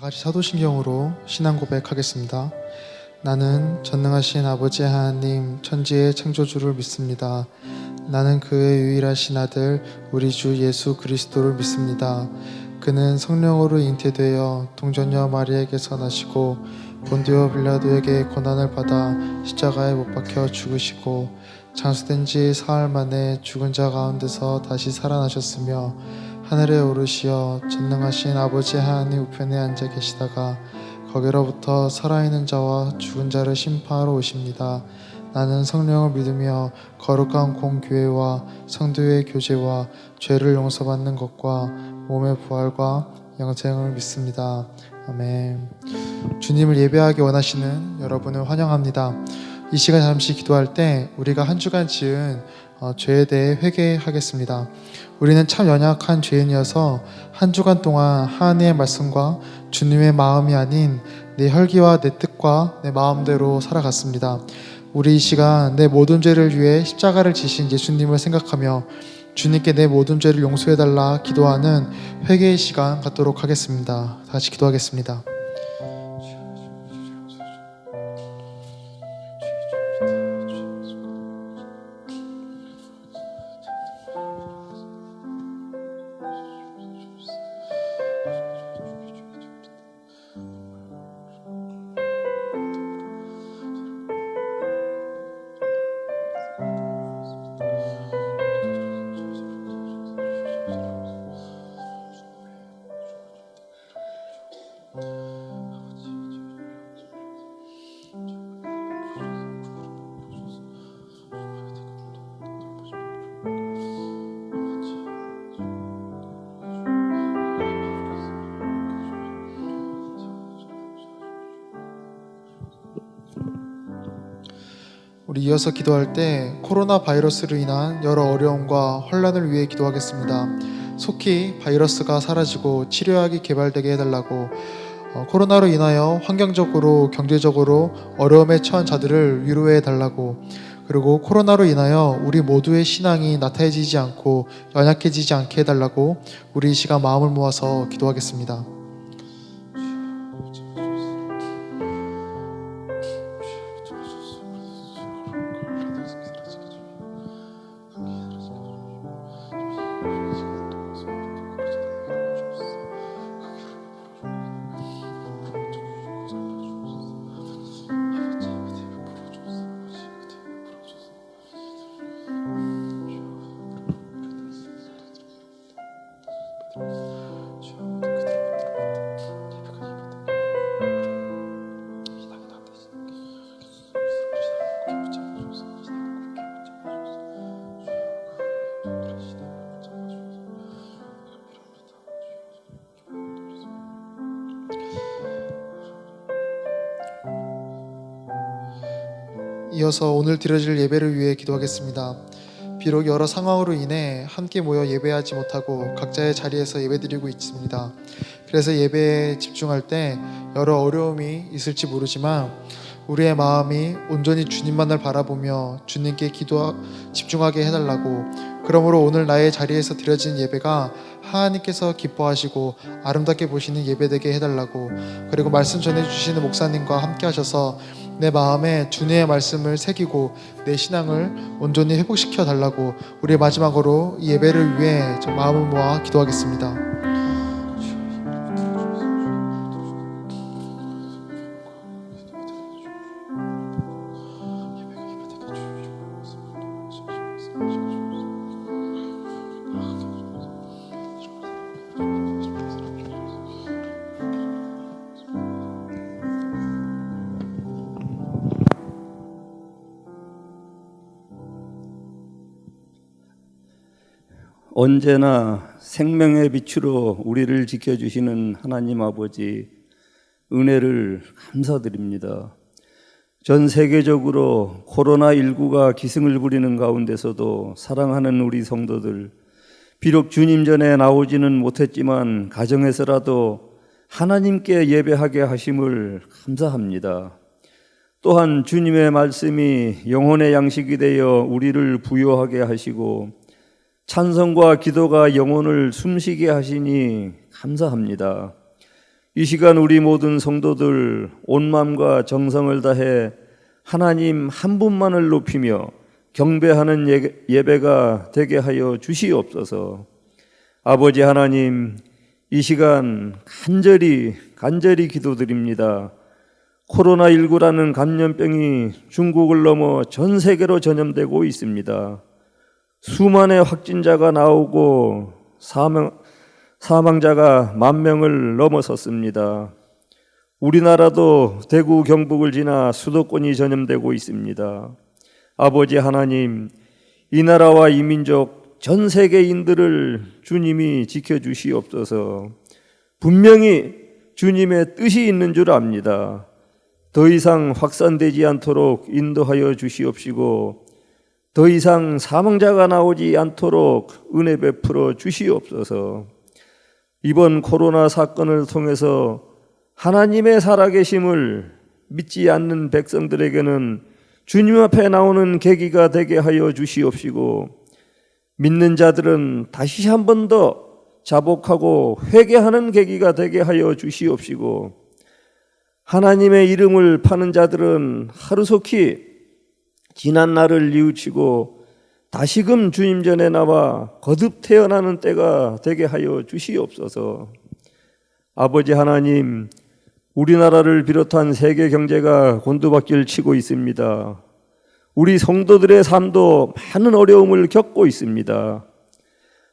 같이 사도신경으로 신앙 고백하겠습니다. 나는 전능하신 아버지 하나님 천지의 창조주를 믿습니다. 나는 그의 유일하신 아들 우리 주 예수 그리스도를 믿습니다. 그는 성령으로 잉태되어 동정녀 마리아에게서 나시고 본디오 빌라도에게 고난을 받아 십자가에 못 박혀 죽으시고 장수된 지 사흘 만에 죽은 자 가운데서 다시 살아나셨으며 하늘에 오르시어 전능하신 아버지 하나님 우편에 앉아 계시다가 거기로부터 살아있는 자와 죽은 자를 심판하러 오십니다. 나는 성령을 믿으며 거룩한 공교회와 성도의 교제와 죄를 용서받는 것과 몸의 부활과 영생을 믿습니다. 아멘. 주님을 예배하기 원하시는 여러분을 환영합니다. 이 시간 잠시 기도할 때 우리가 한 주간 지은 죄에 대해 회개하겠습니다. 우리는 참 연약한 죄인이어서 한 주간 동안 하나님의 말씀과 주님의 마음이 아닌 내 혈기와 내 뜻과 내 마음대로 살아갔습니다. 우리 이 시간 내 모든 죄를 위해 십자가를 지신 예수님을 생각하며 주님께 내 모든 죄를 용서해달라 기도하는 회개의 시간 갖도록 하겠습니다. 다 같이 기도하겠습니다. 우리 이어서 기도할 때 코로나 바이러스로 인한 여러 어려움과 혼란을 위해 기도하겠습니다. 속히 바이러스가 사라지고 치료약이 개발되게 해달라고, 코로나로 인하여 환경적으로 경제적으로 어려움에 처한 자들을 위로해달라고, 그리고 코로나로 인하여 우리 모두의 신앙이 나태해지지 않고 연약해지지 않게 해달라고 우리 이 시간 마음을 모아서 기도하겠습니다. 이어서 오늘 드려질 예배를 위해 기도하겠습니다. 비록 여러 상황으로 인해 함께 모여 예배하지 못하고 각자의 자리에서 예배드리고 있습니다. 그래서 예배에 집중할 때 여러 어려움이 있을지 모르지만 우리의 마음이 온전히 주님만을 바라보며 주님께 집중하게 해달라고, 그러므로 오늘 나의 자리에서 드려진 예배가 하나님께서 기뻐하시고 아름답게 보시는 예배되게 해달라고, 그리고 말씀 전해주시는 목사님과 함께 하셔서 내 마음에 주님의 말씀을 새기고 내 신앙을 온전히 회복시켜 달라고, 우리 마지막으로 이 예배를 위해 마음을 모아 기도하겠습니다. 언제나 생명의 빛으로 우리를 지켜주시는 하나님 아버지, 은혜를 감사드립니다. 전 세계적으로 코로나19가 기승을 부리는 가운데서도 사랑하는 우리 성도들, 비록 주님 전에 나오지는 못했지만 가정에서라도 하나님께 예배하게 하심을 감사합니다. 또한 주님의 말씀이 영혼의 양식이 되어 우리를 부요하게 하시고 찬송과 기도가 영혼을 숨쉬게 하시니 감사합니다. 이 시간 우리 모든 성도들 온 마음과 정성을 다해 하나님 한 분만을 높이며 경배하는 예배가 되게 하여 주시옵소서. 아버지 하나님, 이 시간 간절히 기도드립니다. 코로나19라는 감염병이 중국을 넘어 전 세계로 전염되고 있습니다. 수만의 확진자가 나오고 사망자가 10,000명을 넘어섰습니다. 우리나라도 대구 경북을 지나 수도권이 전염되고 있습니다. 아버지 하나님, 이 나라와 이 민족 전 세계인들을 주님이 지켜주시옵소서. 분명히 주님의 뜻이 있는 줄 압니다. 더 이상 확산되지 않도록 인도하여 주시옵시고 더 이상 사망자가 나오지 않도록 은혜 베풀어 주시옵소서. 이번 코로나 사건을 통해서 하나님의 살아계심을 믿지 않는 백성들에게는 주님 앞에 나오는 계기가 되게 하여 주시옵시고 믿는 자들은 다시 한 번 더 자복하고 회개하는 계기가 되게 하여 주시옵시고 하나님의 이름을 파는 자들은 하루속히 지난 날을 뉘우치고 다시금 주님 전에 나와 거듭 태어나는 때가 되게 하여 주시옵소서. 아버지 하나님, 우리나라를 비롯한 세계 경제가 곤두박질 치고 있습니다. 우리 성도들의 삶도 많은 어려움을 겪고 있습니다.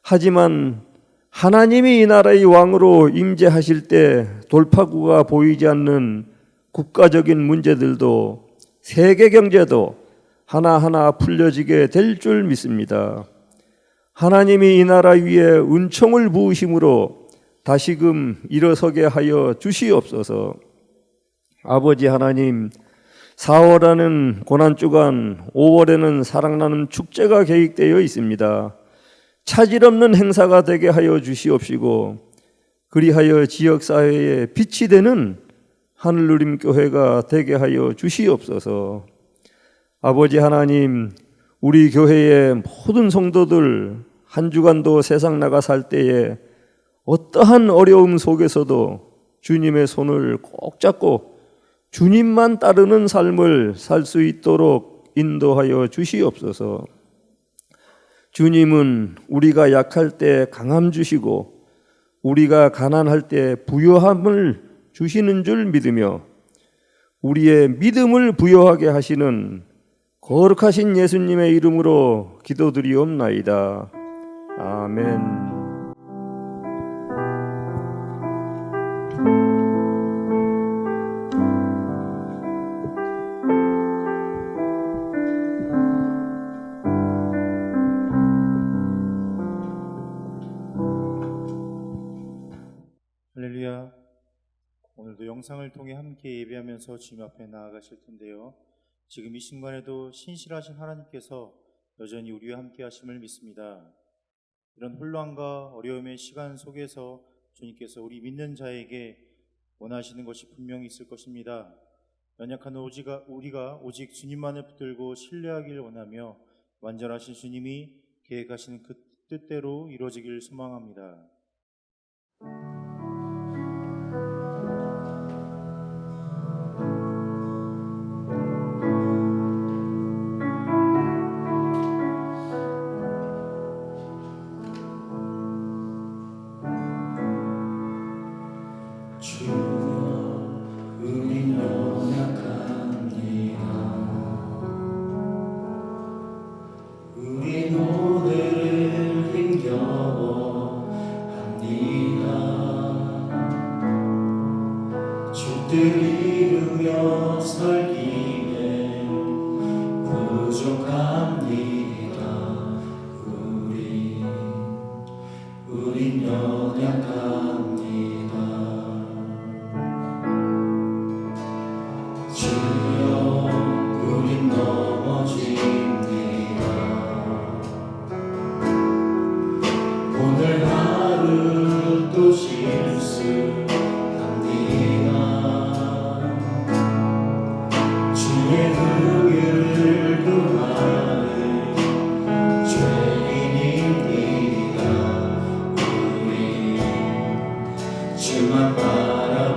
하지만 하나님이 이 나라의 왕으로 임재하실 때 돌파구가 보이지 않는 국가적인 문제들도 세계 경제도 하나하나 풀려지게 될 줄 믿습니다. 하나님이 이 나라 위에 은총을 부으심으로 다시금 일어서게 하여 주시옵소서. 아버지 하나님, 4월에는 고난주간, 5월에는 사랑나는 축제가 계획되어 있습니다. 차질 없는 행사가 되게 하여 주시옵시고 그리하여 지역사회에 빛이 되는 하늘누림교회가 되게 하여 주시옵소서. 아버지 하나님, 우리 교회의 모든 성도들 한 주간도 세상 나가 살 때에 어떠한 어려움 속에서도 주님의 손을 꼭 잡고 주님만 따르는 삶을 살 수 있도록 인도하여 주시옵소서. 주님은 우리가 약할 때 강함 주시고 우리가 가난할 때 부요함을 주시는 줄 믿으며 우리의 믿음을 부여하게 하시는 거룩하신 예수님의 이름으로 기도드리옵나이다. 아멘. 할렐루야. 오늘도 영상을 통해 함께 예배하면서 주님 앞에 나아가실 텐데요. 지금 이 순간에도 신실하신 하나님께서 여전히 우리와 함께 하심을 믿습니다. 이런 혼란과 어려움의 시간 속에서 주님께서 우리 믿는 자에게 원하시는 것이 분명히 있을 것입니다. 연약한 우리가 오직 주님만을 붙들고 신뢰하길 원하며 완전하신 주님이 계획하시는 그 뜻대로 이루어지길 소망합니다. 이루며 살기에 부족합니다. 우린 연약합니다. 주여, 우린 넘어집니다. 오늘 하루 또 실수합니다. 주의 긍휼을 구하는 죄인입니다. 우리 주만 바라보고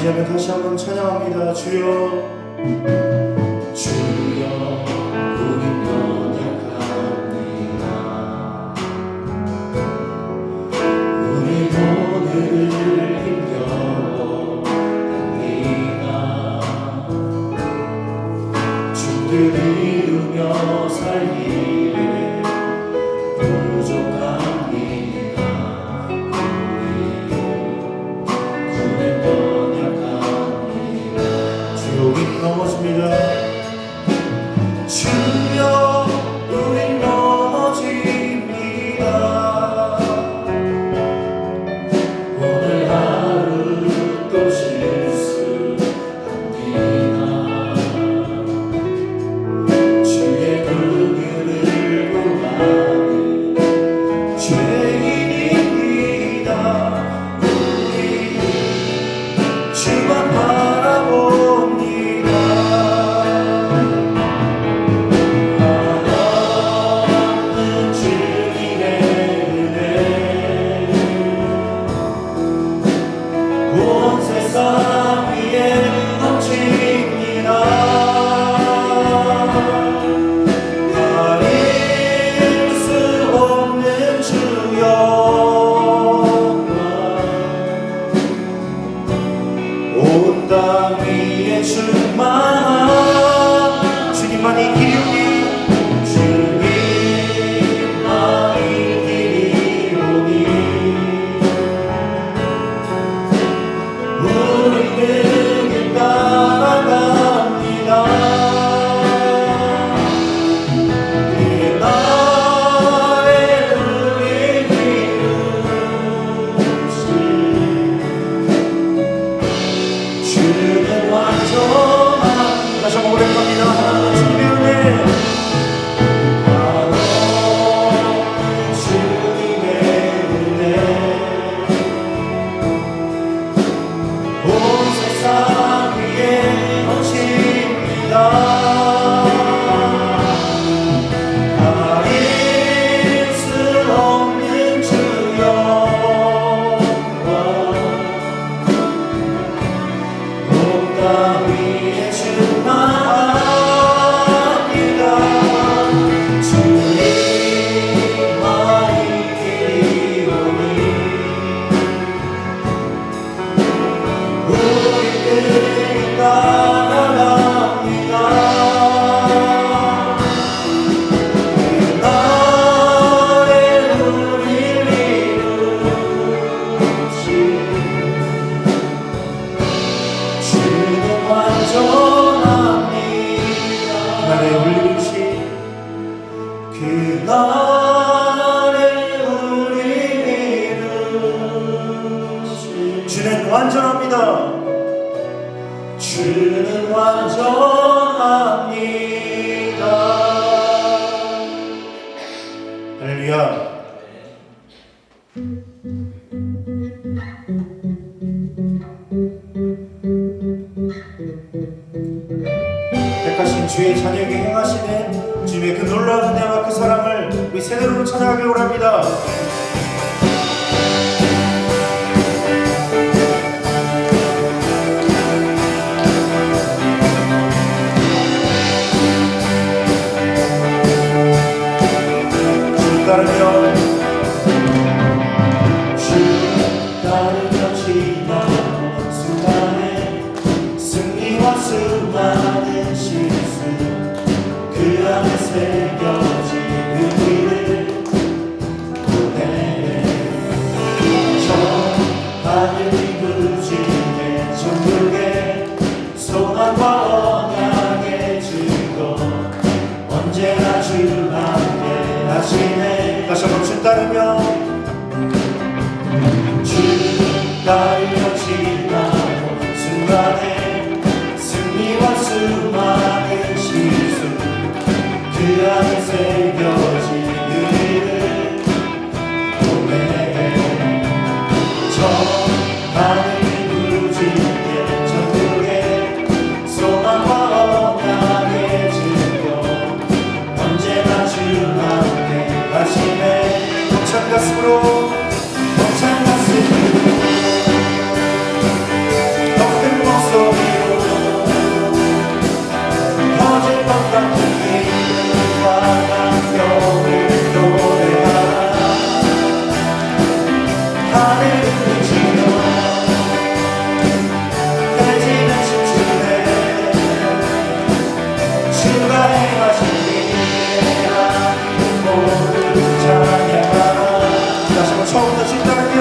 의지하며 다시 한번 찬양합니다. 주여 주여 우리 연약합니다. 우리 오늘을 힘겨워합니다. 주를 이루며 살기에 부족합니다. 우리 연약합니다. 주여 우리 넘어집니다. 주여 우린 넘어집니다. 오늘 하루 또 실수합니다. 주의 긍휼을 구하는 죄인입니다. 우리는 주만 바라봅니다. 한없는 주님의 은혜 온 세상 위에 넘칩니다. 가릴 수 없는 주 영광 온 땅 위에 충만한 주님만이 길이오니 주님만이 길이오니 우리는 길 따라갑니다. 그날에 우리 이루신 주는 완전한 다시 한번 고백합니다. 하나님 주님의 은혜 한없는 주님의 은혜 온 세상 위에 넘칩니다. 가릴 수 없는 주 영광 온 땅 위에 충만합니다. 주님만이 길이오니 우리들이 따라갑니다. 그날에 우리를 이루신 주는 완전합니다. 그날에 우리를 이루신 그날에 우리를 이루신 주는 완전합니다. 주는 완전합니다. 할렐루야. 택하신 주의 자녀에게 행하시는 주님의 그 놀라운 은혜와 그 사랑을 우리 세대로 찬양하길 원합니다. 주 따르며 지나온 순간에 승리와 수많은 실수 그 안에 새겨진 의미를 보내 저 하늘이 부지게 천국에 소망과 언약의 증거 언제나 주 함께 하시네. 다시 한번 주 따르며 주 따르며 지나온 순간에 승리와 수많은 실수 그 안에 새겨진 의미를 보내 저 하늘이 부지게 천국에 소망과 언약의 증거 언제나 주 함께 하시네. 벅찬 가슴으로 벅찬 가슴으로 하늘을 지며 해지는 춤추네 주가 행하신 위대한 모든 찬양하라. 다시 한번 처음부터 시작할게요.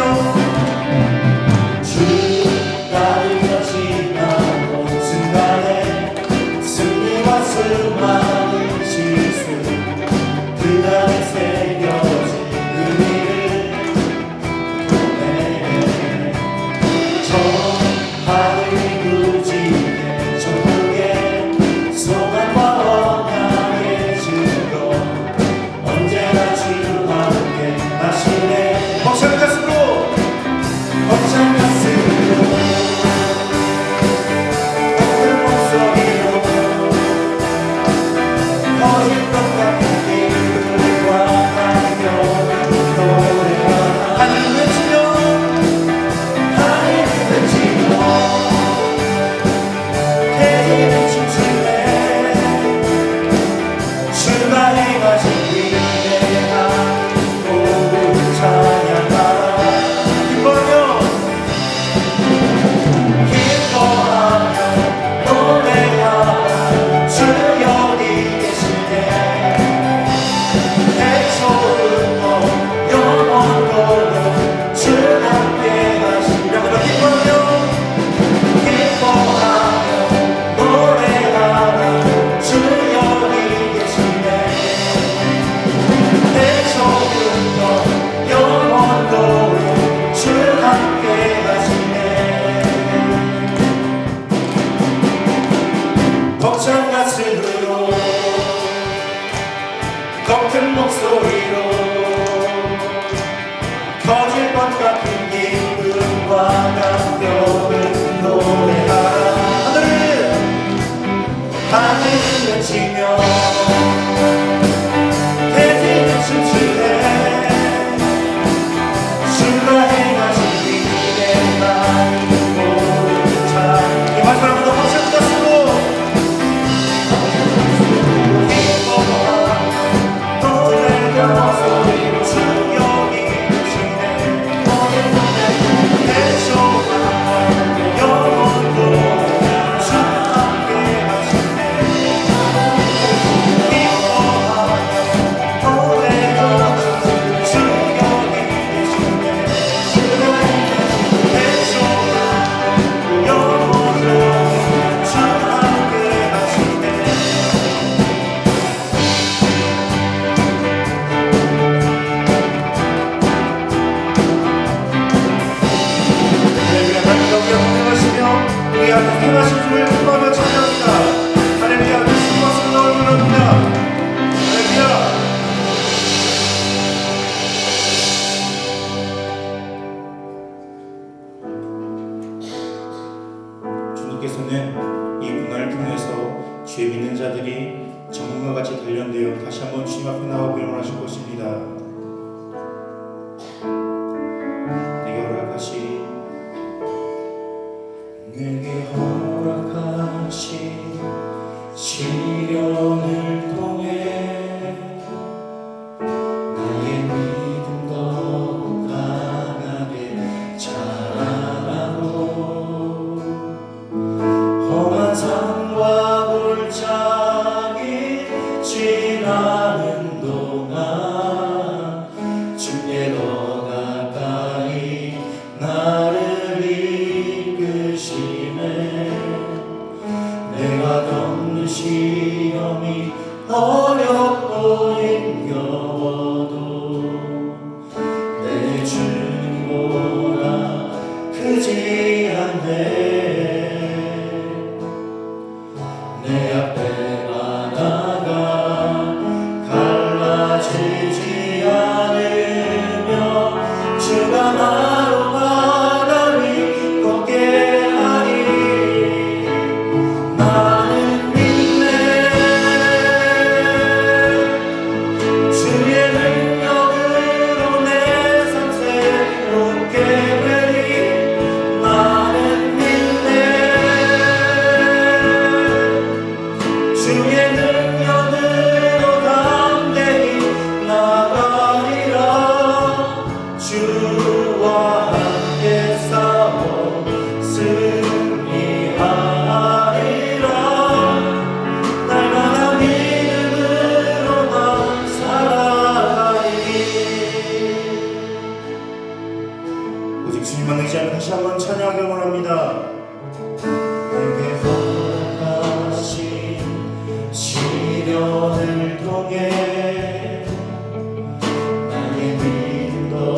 주 나를 결심하고 순간에 승리와 수많은 실수 그 안에 새겨진 의미를 보내 저 하늘이 굳이게 천국의 소망과 원하의 주도 언제나 주와 함께 하시네. 벅찬 가슴으로 벅찬 가슴으로 큰 목소리로 터질 것 같은 기쁨과 감격을 노래하라. 하늘을 외치며 하늘을 외치며 해지는 춤추네 주가 행하신 위대한 모든 찬양하라. 기뻐하며 노래하라. 주 여기 계시네 애초부터 영원토록 주 함께 하시라. 기뻐하며 노래하라. 주 여기 계시네 애초부터 영원토록 주 함께 하시네. 벅찬 가슴으로 겉은 목소리로 터질 것 같은 기쁨과 감격을 노래하라. 하늘을 외치며 해지는 춤추네 주가 행하신 위대한 모든 찬양. 이 마지막으로 벅찬 가슴으로 행하신 주를 기뻐하며 찬양합니다. 할렐루야. 크리스마스 박수로 부릅니다. 할렐루야. 주님께서는 이 문화를 통해서 죄 믿는 자들이 정금과 같이 단련되어 다시 한번 주님 앞에 나오고 일어나실 것입니다. 내게 허락하신 시련을 통해 나의 믿음 더욱 강하게 자라나고 험한 산과 골짜기 지나는 동안 주께 더 가까이 나를 이끄시네. 내가 겪는 시험이 어렵고 힘겨워도 내 주님보다 크지 않네. 내 앞에 바다가 갈라지지 않으며 주가 나로 바다를 걷게 하니 나는 믿네. 주의 능력으로 내 삶 새롭게 되리. 나는 믿네. 주의 능력으로 담대히 나가리라. 주와 오직 주님만 의지하며 다시 한번 찬양하길 원합니다. 내게 허락하신 시련을 통해 나의 믿음도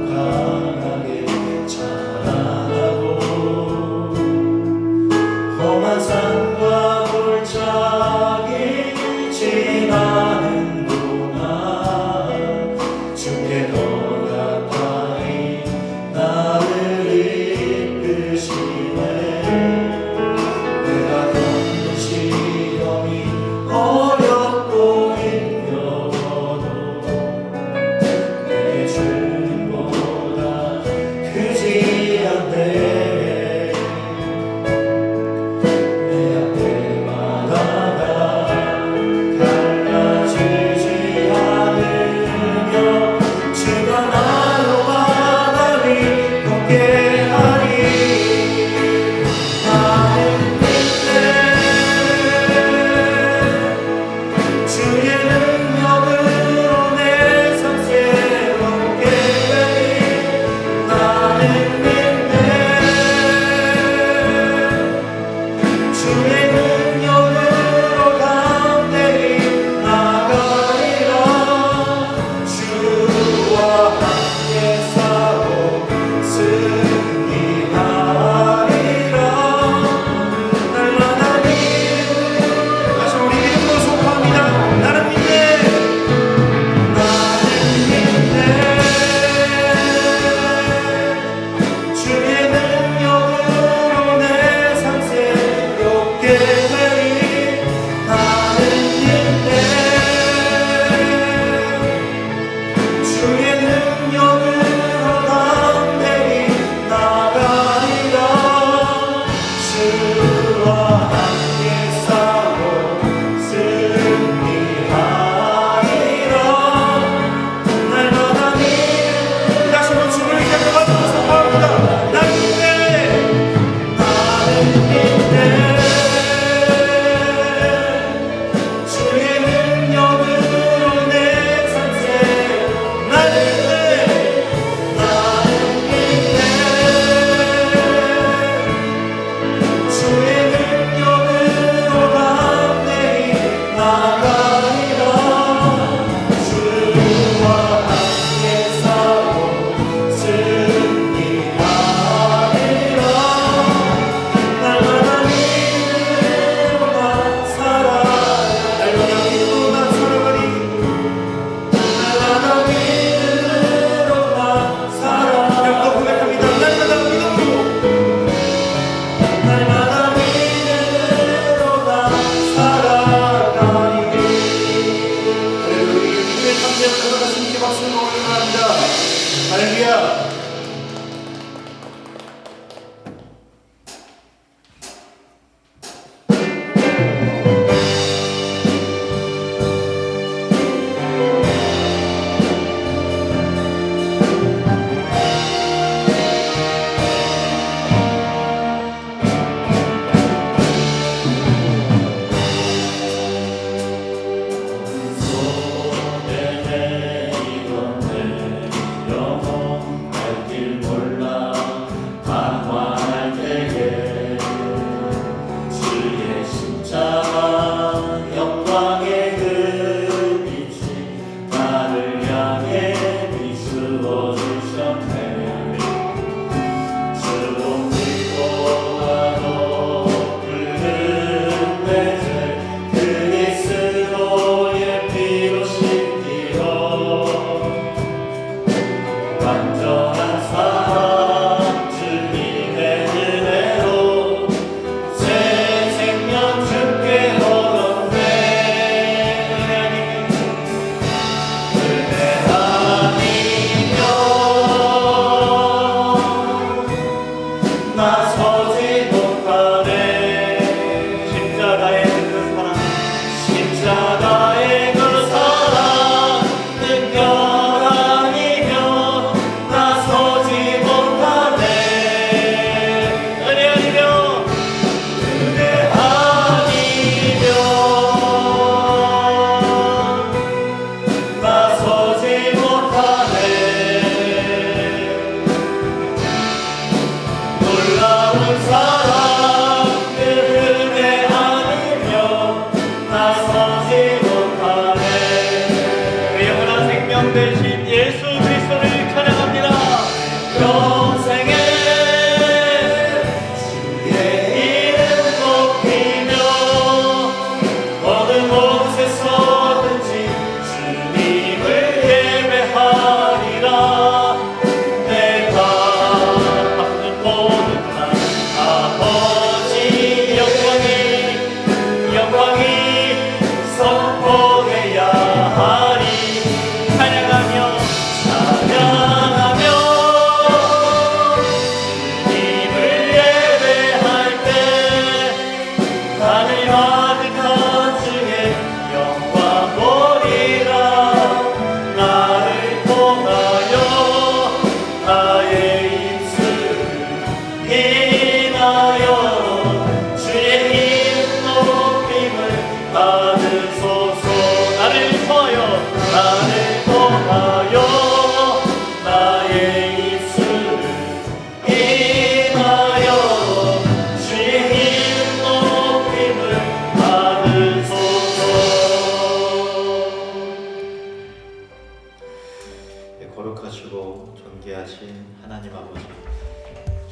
강하게 자라나고 험한 산과 골짜기 지나는 동안 주께 더 가까이 나를 이끄시네. 내가 겪는 시험이 어렵고 힘겨워도 내 주님보다 크지 않네. 내 앞에 바다가 갈라지지 않으며 주가 나로 바다를 걷게 하리. 나는 믿네. 주의 능력으로 내 삶 새롭게 되리. 나는 믿네. 주의 능력으로 담대히 나가리라. 주와 함께 싸워 승리하리라. 날마다 믿음. 다시 우리 믿음으로 선포합니다. 나는 믿네. 나는 믿네.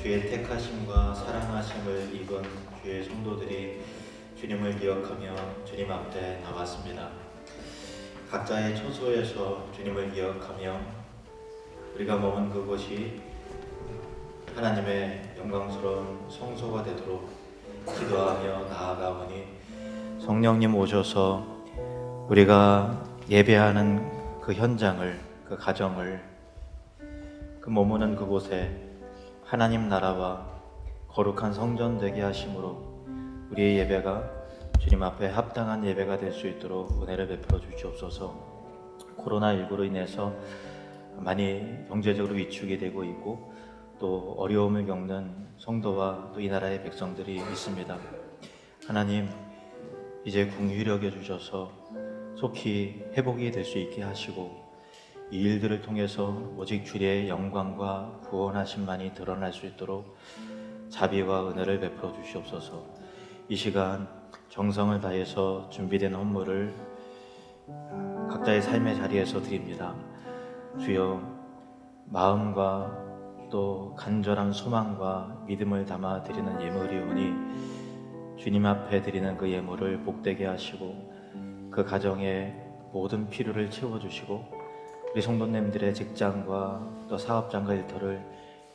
주의 택하심과 사랑하심을 입은 주의 성도들이 주님을 기억하며 주님 앞에 나왔습니다. 각자의 처소에서 주님을 기억하며 우리가 머문 그곳이 하나님의 영광스러운 성소가 되도록 기도하며 나아가오니 성령님 오셔서 우리가 예배하는 그 현장을, 그 가정을, 그 머무는 그곳에 하나님 나라와 거룩한 성전 되게 하심으로 우리의 예배가 주님 앞에 합당한 예배가 될 수 있도록 은혜를 베풀어 주시옵소서. 코로나19로 인해서 많이 경제적으로 위축이 되고 있고 또 어려움을 겪는 성도와 또 이 나라의 백성들이 있습니다. 하나님, 이제 긍휼히 여겨 주셔서 속히 회복이 될 수 있게 하시고 이 일들을 통해서 오직 주의 영광과 구원하심만이 드러날 수 있도록 자비와 은혜를 베풀어 주시옵소서. 이 시간 정성을 다해서 준비된 헌물을 각자의 삶의 자리에서 드립니다. 주여, 마음과 또 간절한 소망과 믿음을 담아 드리는 예물이오니 주님 앞에 드리는 그 예물을 복되게 하시고 그 가정의 모든 필요를 채워주시고 우리 성도님들의 직장과 또 사업장과 일터를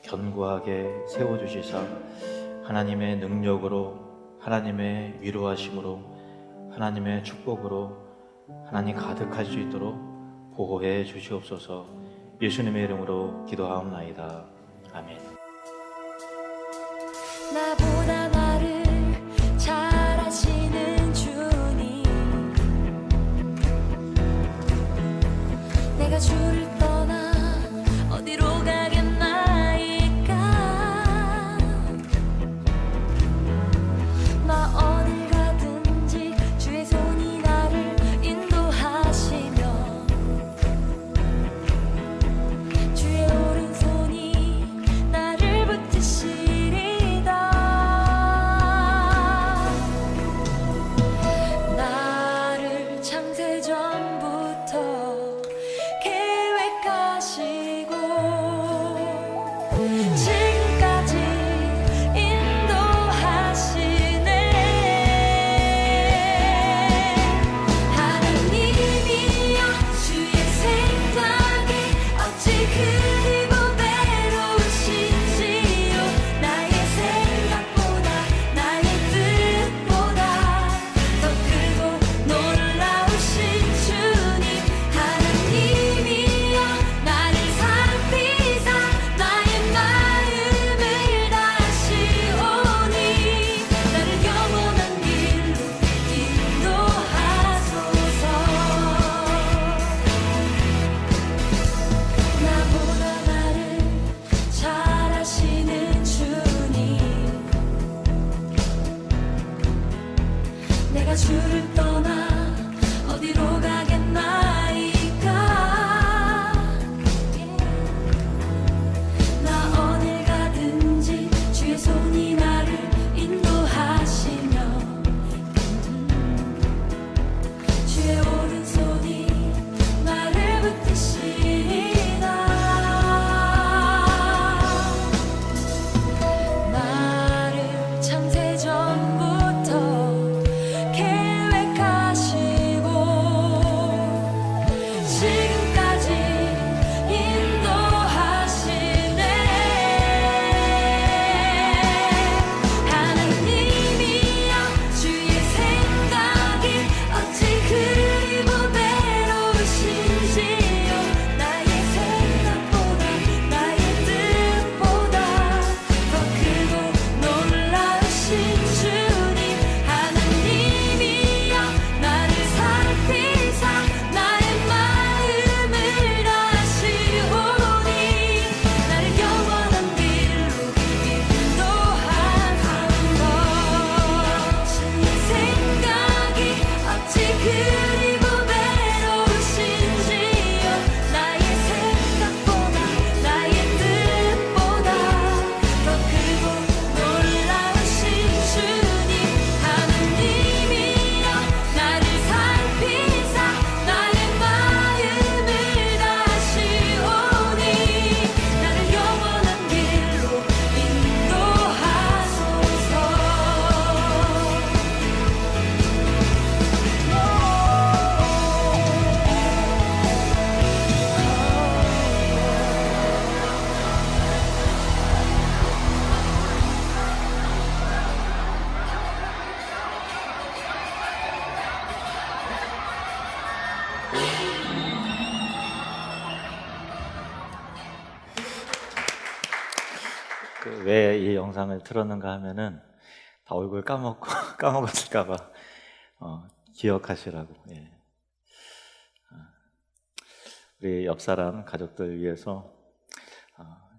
견고하게 세워주시사 하나님의 능력으로, 하나님의 위로하심으로, 하나님의 축복으로 하나님 가득할 수 있도록 보호해 주시옵소서. 예수님의 이름으로 기도하옵나이다. 아멘. 나보다 나를 잘 아시는 주님, 내가 주를 떠나 어디로 가겠나이까. 나 어딜 가든지 주의 손이 나를 인도하시며 주의 오른손이 나를 붙드시리다. 나를 창세전부터 계획하시고 지금까지 인도하시네. 하나님이여, 주의 생각이 어찌 그리 보배로우신지요. 나의 생각보다, 나의 뜻보다 더 크고 놀라우신 주님. 하나님이여, 나를 살피사 나의 마음을 왜 이 영상을 틀었는가 하면은 다 얼굴 까먹고 까먹었을까봐 기억하시라고. 예. 우리 옆 사람 가족들 위해서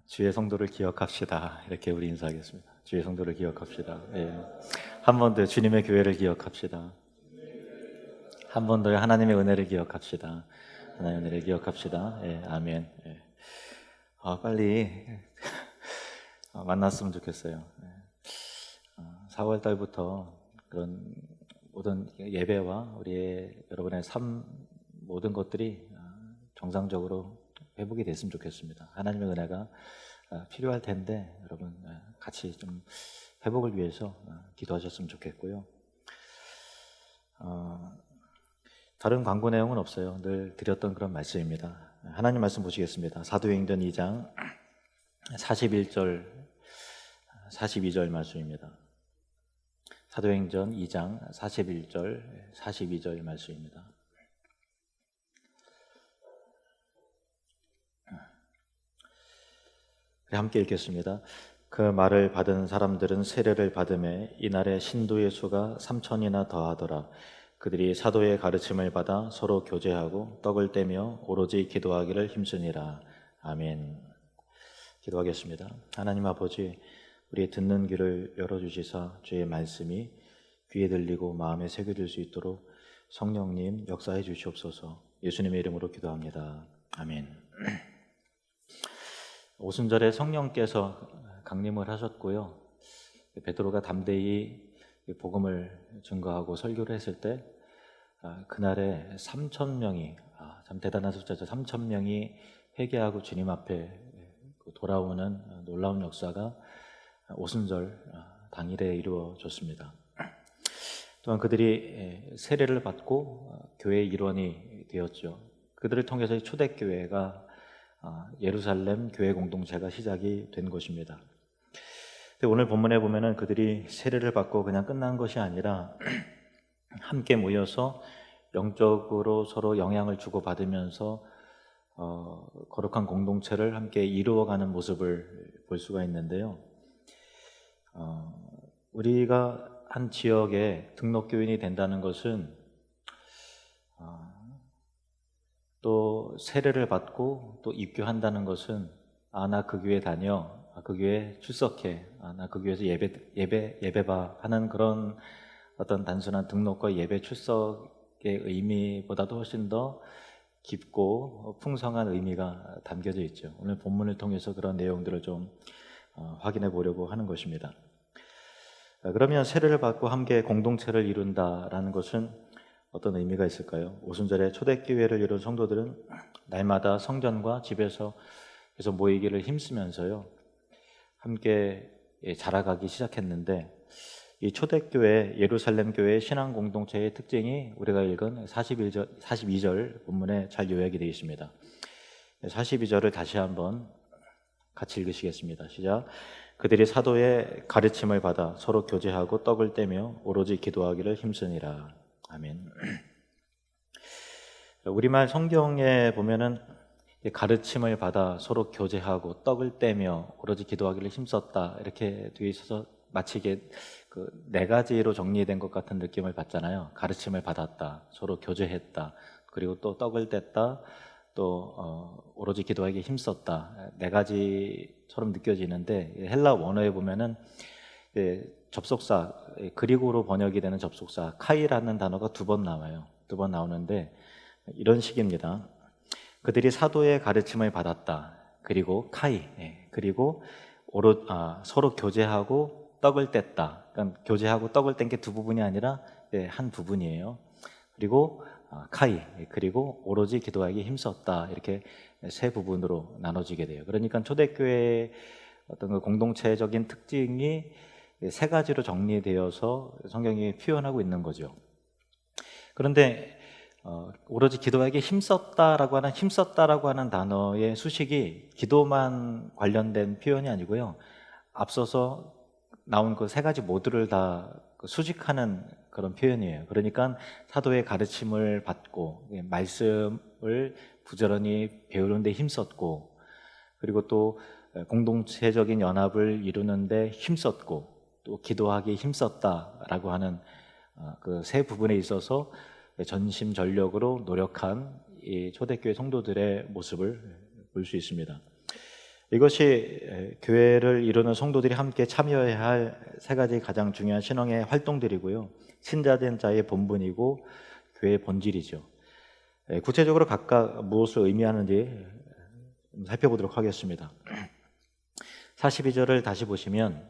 주의 성도를 기억합시다. 이렇게 우리 인사하겠습니다. 주의 성도를 기억합시다. 예. 한 번 더 주님의 교회를 기억합시다. 한 번 더 하나님의 은혜를 기억합시다. 하나님의 은혜를 기억합시다. 예, 아멘. 예. 빨리 만났으면 좋겠어요. 4월 달부터 그런 모든 예배와 우리의 여러분의 삶 모든 것들이 정상적으로 회복이 됐으면 좋겠습니다. 하나님의 은혜가 필요할 텐데 여러분 같이 좀 회복을 위해서 기도하셨으면 좋겠고요. 다른 광고 내용은 없어요. 늘 드렸던 그런 말씀입니다. 하나님 말씀 보시겠습니다. 사도행전 2장 41절 42절 말씀입니다. 사도행전 2장 41절 42절 말씀입니다. 함께 읽겠습니다. 그 말을 받은 사람들은 세례를 받음에 이날에 신도의 수가 3,000이나 더하더라. 그들이 사도의 가르침을 받아 서로 교제하고 떡을 떼며 오로지 기도하기를 힘쓰니라. 아멘. 기도하겠습니다. 하나님 아버지, 우리의 듣는 귀를 열어주시사 주의 말씀이 귀에 들리고 마음에 새겨질 수 있도록 성령님 역사해 주시옵소서. 예수님의 이름으로 기도합니다. 아멘. 오순절에 성령께서 강림을 하셨고요. 베드로가 담대히 복음을 증거하고 설교를 했을 때 그날에 3,000명이 참 대단한 숫자죠. 3,000명이 회개하고 주님 앞에 돌아오는 놀라운 역사가 오순절 당일에 이루어졌습니다. 또한 그들이 세례를 받고 교회의 일원이 되었죠. 그들을 통해서 초대교회가 예루살렘 교회 공동체가 시작이 된 것입니다. 오늘 본문에 보면은 그들이 세례를 받고 그냥 끝난 것이 아니라 함께 모여서 영적으로 서로 영향을 주고받으면서 거룩한 공동체를 함께 이루어가는 모습을 볼 수가 있는데요. 우리가 한 지역에 등록교인이 된다는 것은 또 세례를 받고 또 입교한다는 것은 나 그 교회 다녀, 그 교회 출석해, 나 그 교회에서 예배 봐 하는 그런 어떤 단순한 등록과 예배 출석의 의미보다도 훨씬 더 깊고 풍성한 의미가 담겨져 있죠. 오늘 본문을 통해서 그런 내용들을 좀 확인해 보려고 하는 것입니다. 그러면 세례를 받고 함께 공동체를 이룬다라는 것은 어떤 의미가 있을까요? 오순절에 초대교회를 이룬 성도들은 날마다 성전과 집에서 모이기를 힘쓰면서요 함께 자라가기 시작했는데, 이 초대교회 예루살렘 교회의 신앙 공동체의 특징이 우리가 읽은 42절 본문에 잘 요약이 되어 있습니다. 42절을 다시 한번 같이 읽으시겠습니다. 시작. 그들이 사도의 가르침을 받아 서로 교제하고 떡을 떼며 오로지 기도하기를 힘쓰니라. 아멘. 우리말 성경에 보면은 가르침을 받아 서로 교제하고 떡을 떼며 오로지 기도하기를 힘썼다 이렇게 되어 있어서 마치 이게 그 네 가지로 정리된 것 같은 느낌을 받잖아요. 가르침을 받았다, 서로 교제했다, 그리고 또 떡을 뗐다, 또 오로지 기도하기에 힘썼다. 네 가지처럼 느껴지는데 헬라 원어에 보면은 접속사, 그리고로 번역이 되는 접속사 카이라는 단어가 2번 나와요. 2번 나오는데 이런 식입니다. 그들이 사도의 가르침을 받았다. 그리고 카이, 그리고 서로 교제하고 떡을 뗐다. 그러니까 교제하고 떡을 뗀 게 두 부분이 아니라 한 부분이에요. 그리고 카이, 그리고 오로지 기도하기에 힘썼다. 이렇게 세 부분으로 나눠지게 돼요. 그러니까 초대교회의 어떤 그 공동체적인 특징이 세 가지로 정리되어서 성경이 표현하고 있는 거죠. 그런데 오로지 기도하기에 힘썼다라고 하는 단어의 수식이 기도만 관련된 표현이 아니고요. 앞서서 나온 그 세 가지 모두를 다 수식하는 그런 표현이에요. 그러니까 사도의 가르침을 받고 말씀을 부지런히 배우는 데 힘썼고, 그리고 또 공동체적인 연합을 이루는데 힘썼고 또 기도하기에 힘썼다라고 하는 그 세 부분에 있어서 전심전력으로 노력한 이 초대교회 성도들의 모습을 볼 수 있습니다. 이것이 교회를 이루는 성도들이 함께 참여해야 할 세 가지 가장 중요한 신앙의 활동들이고요. 신자된 자의 본분이고 교회의 본질이죠. 구체적으로 각각 무엇을 의미하는지 살펴보도록 하겠습니다. 42절을 다시 보시면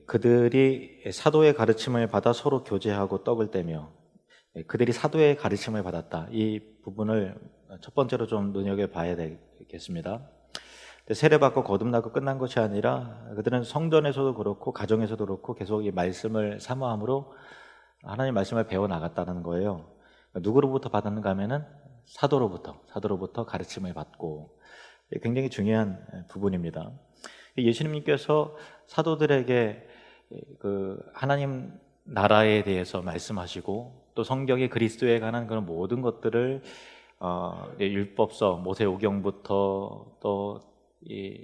그들이 사도의 가르침을 받아 서로 교제하고 떡을 떼며, 그들이 사도의 가르침을 받았다. 이 부분을 첫 번째로 좀 눈여겨봐야 되겠습니다. 세례받고 거듭나고 끝난 것이 아니라 그들은 성전에서도 그렇고 가정에서도 그렇고 계속 이 말씀을 사모함으로 하나님 말씀을 배워나갔다는 거예요. 누구로부터 받았는가 하면은 사도로부터 가르침을 받고, 굉장히 중요한 부분입니다. 예수님께서 사도들에게 그 하나님 나라에 대해서 말씀하시고 또 성경의 그리스도에 관한 그런 모든 것들을 율법서 모세오경부터 또 이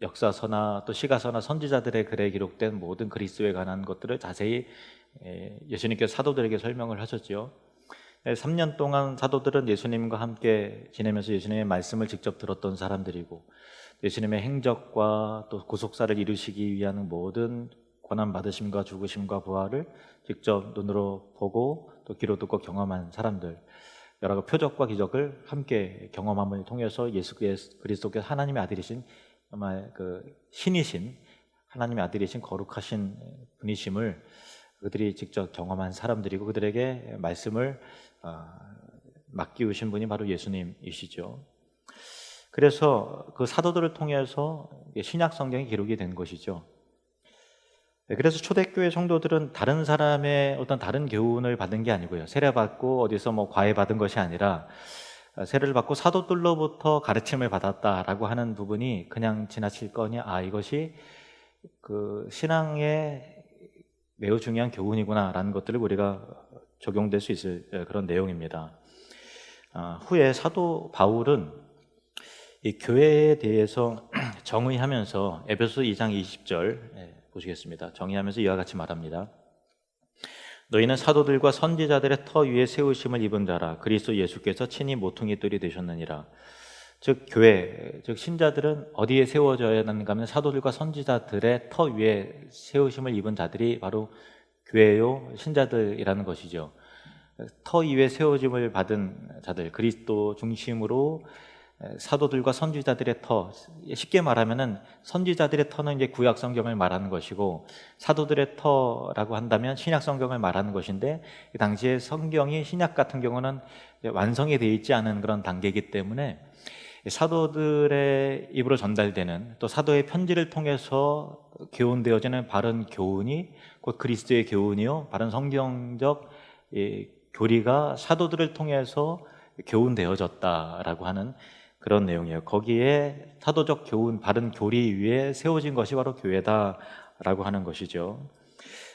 역사서나 또 시가서나 선지자들의 글에 기록된 모든 그리스도에 관한 것들을 자세히 예수님께서 사도들에게 설명을 하셨죠. 3년 동안 사도들은 예수님과 함께 지내면서 예수님의 말씀을 직접 들었던 사람들이고, 예수님의 행적과 또 구속사를 이루시기 위한 모든 고난받으심과 죽으심과 부활을 직접 눈으로 보고 또 귀로 듣고 경험한 사람들, 여러 가지 표적과 기적을 함께 경험함을 통해서 예수 그리스도께서 하나님의 아들이신, 정말 그 신이신 하나님의 아들이신 거룩하신 분이심을 그들이 직접 경험한 사람들이고, 그들에게 말씀을 맡기우신 분이 바로 예수님이시죠. 그래서 그 사도들을 통해서 신약 성경이 기록이 된 것이죠. 그래서 초대교회 성도들은 다른 사람의 어떤 다른 교훈을 받은 게 아니고요, 세례받고 어디서 뭐 과외 받은 것이 아니라 세례를 받고 사도들로부터 가르침을 받았다라고 하는 부분이 그냥 지나칠 거니, 이것이 그 신앙의 매우 중요한 교훈이구나라는 것들을 우리가 적용될 수 있을 그런 내용입니다. 후에 사도 바울은 이 교회에 대해서 정의하면서 에베소서 2장 20절 보시겠습니다. 정의하면서 이와 같이 말합니다. 너희는 사도들과 선지자들의 터 위에 세우심을 입은 자라. 그리스도 예수께서 친히 모퉁이돌이 되셨느니라. 즉 교회, 즉 신자들은 어디에 세워져야 하는가 하면 사도들과 선지자들의 터 위에 세우심을 입은 자들이 바로 교회요, 신자들이라는 것이죠. 터 위에 세워짐을 받은 자들, 그리스도 중심으로 사도들과 선지자들의 터, 쉽게 말하면은 선지자들의 터는 이제 구약 성경을 말하는 것이고, 사도들의 터라고 한다면 신약 성경을 말하는 것인데, 이 당시에 성경이 신약 같은 경우는 완성이 되어 있지 않은 그런 단계이기 때문에 사도들의 입으로 전달되는, 또 사도의 편지를 통해서 교훈되어지는 바른 교훈이 곧 그리스도의 교훈이요, 바른 성경적 교리가 사도들을 통해서 교훈되어졌다라고 하는 그런 내용이에요. 거기에 사도적 교훈, 바른 교리 위에 세워진 것이 바로 교회다라고 하는 것이죠.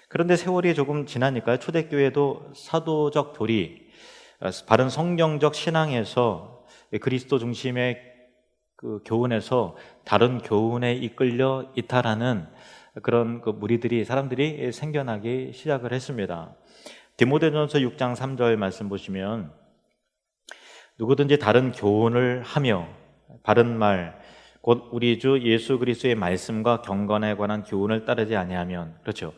그런데 세월이 조금 지나니까 초대교회도 사도적 교리, 바른 성경적 신앙에서 그리스도 중심의 그 교훈에서 다른 교훈에 이끌려 이탈하는 그런 그 무리들이, 사람들이 생겨나기 시작을 했습니다. 디모데전서 6장 3절 말씀 보시면, 누구든지 다른 교훈을 하며 바른 말, 곧 우리 주 예수 그리스도의 말씀과 경건에 관한 교훈을 따르지 아니하면, 그렇죠,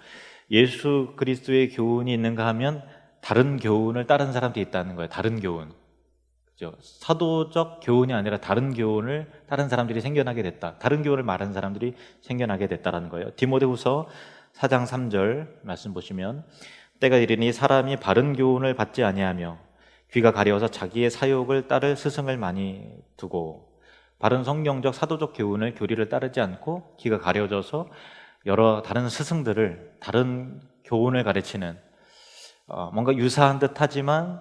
예수 그리스도의 교훈이 있는가 하면 다른 교훈을 따르는 사람들이 있다는 거예요. 다른 교훈, 그렇죠? 사도적 교훈이 아니라 다른 교훈을 따르는 사람들이 생겨나게 됐다. 다른 교훈을 말하는 사람들이 생겨나게 됐다는 거예요. 디모데후서 4장 3절 말씀 보시면, 때가 이르니 사람이 바른 교훈을 받지 아니하며 귀가 가려워서 자기의 사욕을 따를 스승을 많이 두고, 바른 성경적 사도적 교훈을, 교리를 따르지 않고 귀가 가려져서 여러 다른 스승들을, 다른 교훈을 가르치는, 뭔가 유사한 듯 하지만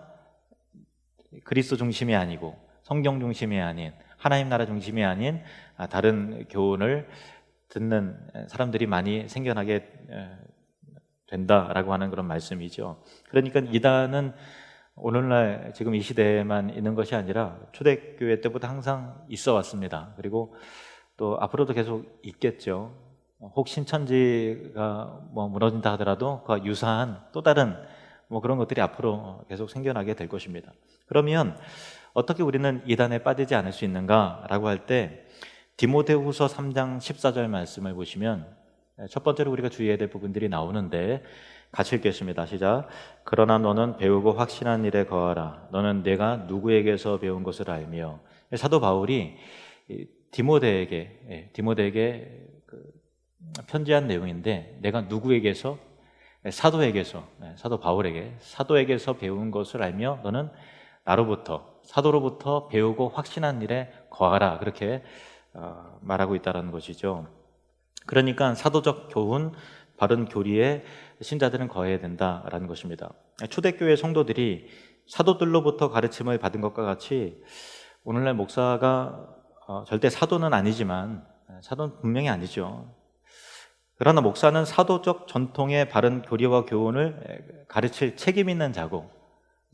그리스도 중심이 아니고 성경 중심이 아닌, 하나님 나라 중심이 아닌 다른 교훈을 듣는 사람들이 많이 생겨나게 된다라고 하는 그런 말씀이죠. 그러니까 이단은 오늘날 지금 이 시대에만 있는 것이 아니라 초대교회 때부터 항상 있어 왔습니다. 그리고 또 앞으로도 계속 있겠죠. 혹 신천지가 뭐 무너진다 하더라도 그와 유사한 또 다른 뭐 그런 것들이 앞으로 계속 생겨나게 될 것입니다. 그러면 어떻게 우리는 이단에 빠지지 않을 수 있는가라고 할 때 디모데후서 3장 14절 말씀을 보시면 첫 번째로 우리가 주의해야 될 부분들이 나오는데 같이 읽겠습니다. 시작. 그러나 너는 배우고 확신한 일에 거하라. 너는 내가 누구에게서 배운 것을 알며. 사도 바울이 디모데에게 편지한 내용인데 내가 누구에게서 사도 바울에게 사도에게서 배운 것을 알며 너는 나로부터 사도로부터 배우고 확신한 일에 거하라. 그렇게 말하고 있다는 것이죠. 그러니까 사도적 교훈, 바른 교리에 신자들은 거해야 된다라는 것입니다. 초대교회 성도들이 사도들로부터 가르침을 받은 것과 같이 오늘날 목사가 절대 사도는 아니지만 사도는 분명히 아니죠. 그러나 목사는 사도적 전통의 바른 교리와 교훈을 가르칠 책임 있는 자고